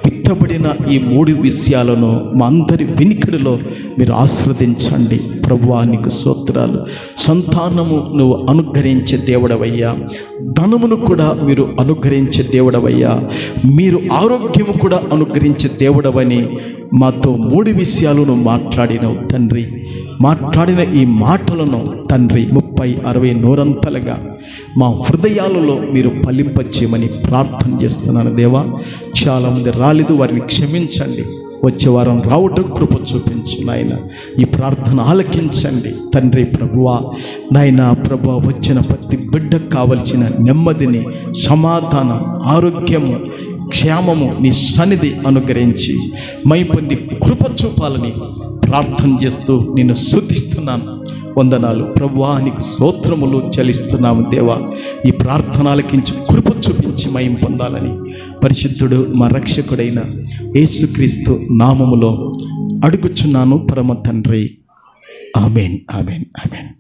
విత్తబడిన ఈ 3 విషయాలను మా అందరి వినికిడిలో మీరు ఆశీర్వదించండి. ప్రభువా నీకు స్తోత్రాలు. సంతానము నువ్వు అనుగ్రహించే దేవుడవయ్యా, ధనమును కూడా మీరు అనుగ్రహించే దేవుడవయ్యా, మీరు ఆరోగ్యము కూడా అనుగ్రహించే దేవుడవని మాతో 3 విషయాలను మాట్లాడినవు తండ్రి. మాట్లాడిన ఈ మాటలను తండ్రి 30, 60, 100 మా హృదయాలలో మీరు ఫలింపచేయమని ప్రార్థన చేస్తున్నాను దేవా. చాలామంది రాలేదు, వారిని క్షమించండి. వచ్చే వారం రావటం కృప చూపించు నాయన. ఈ ప్రార్థన ఆలకించండి తండ్రి ప్రభువా. నాయన ప్రభువా వచ్చిన ప్రతి బిడ్డకు కావలసిన నెమ్మదిని, సమాధానం, ఆరోగ్యము, క్షేమము నీ సన్నిధి అనుగ్రహించి మై పొంది కృప చూపాలని ప్రార్థన చేస్తూ నిన్ను స్తుతిస్తున్నాను. వందనాలు ప్రభువా, నీకు స్తోత్రములు చెల్లిస్తున్నాము దేవా. ఈ ప్రార్థన ఆలకించి కృప చూపించి మహిమ పొందాలని పరిశుద్ధుడు మా రక్షకుడైన యేసుక్రీస్తు నామములో అడుగుచున్నాను పరమ తండ్రి. ఆమేన్, ఆమేన్, ఆమేన్.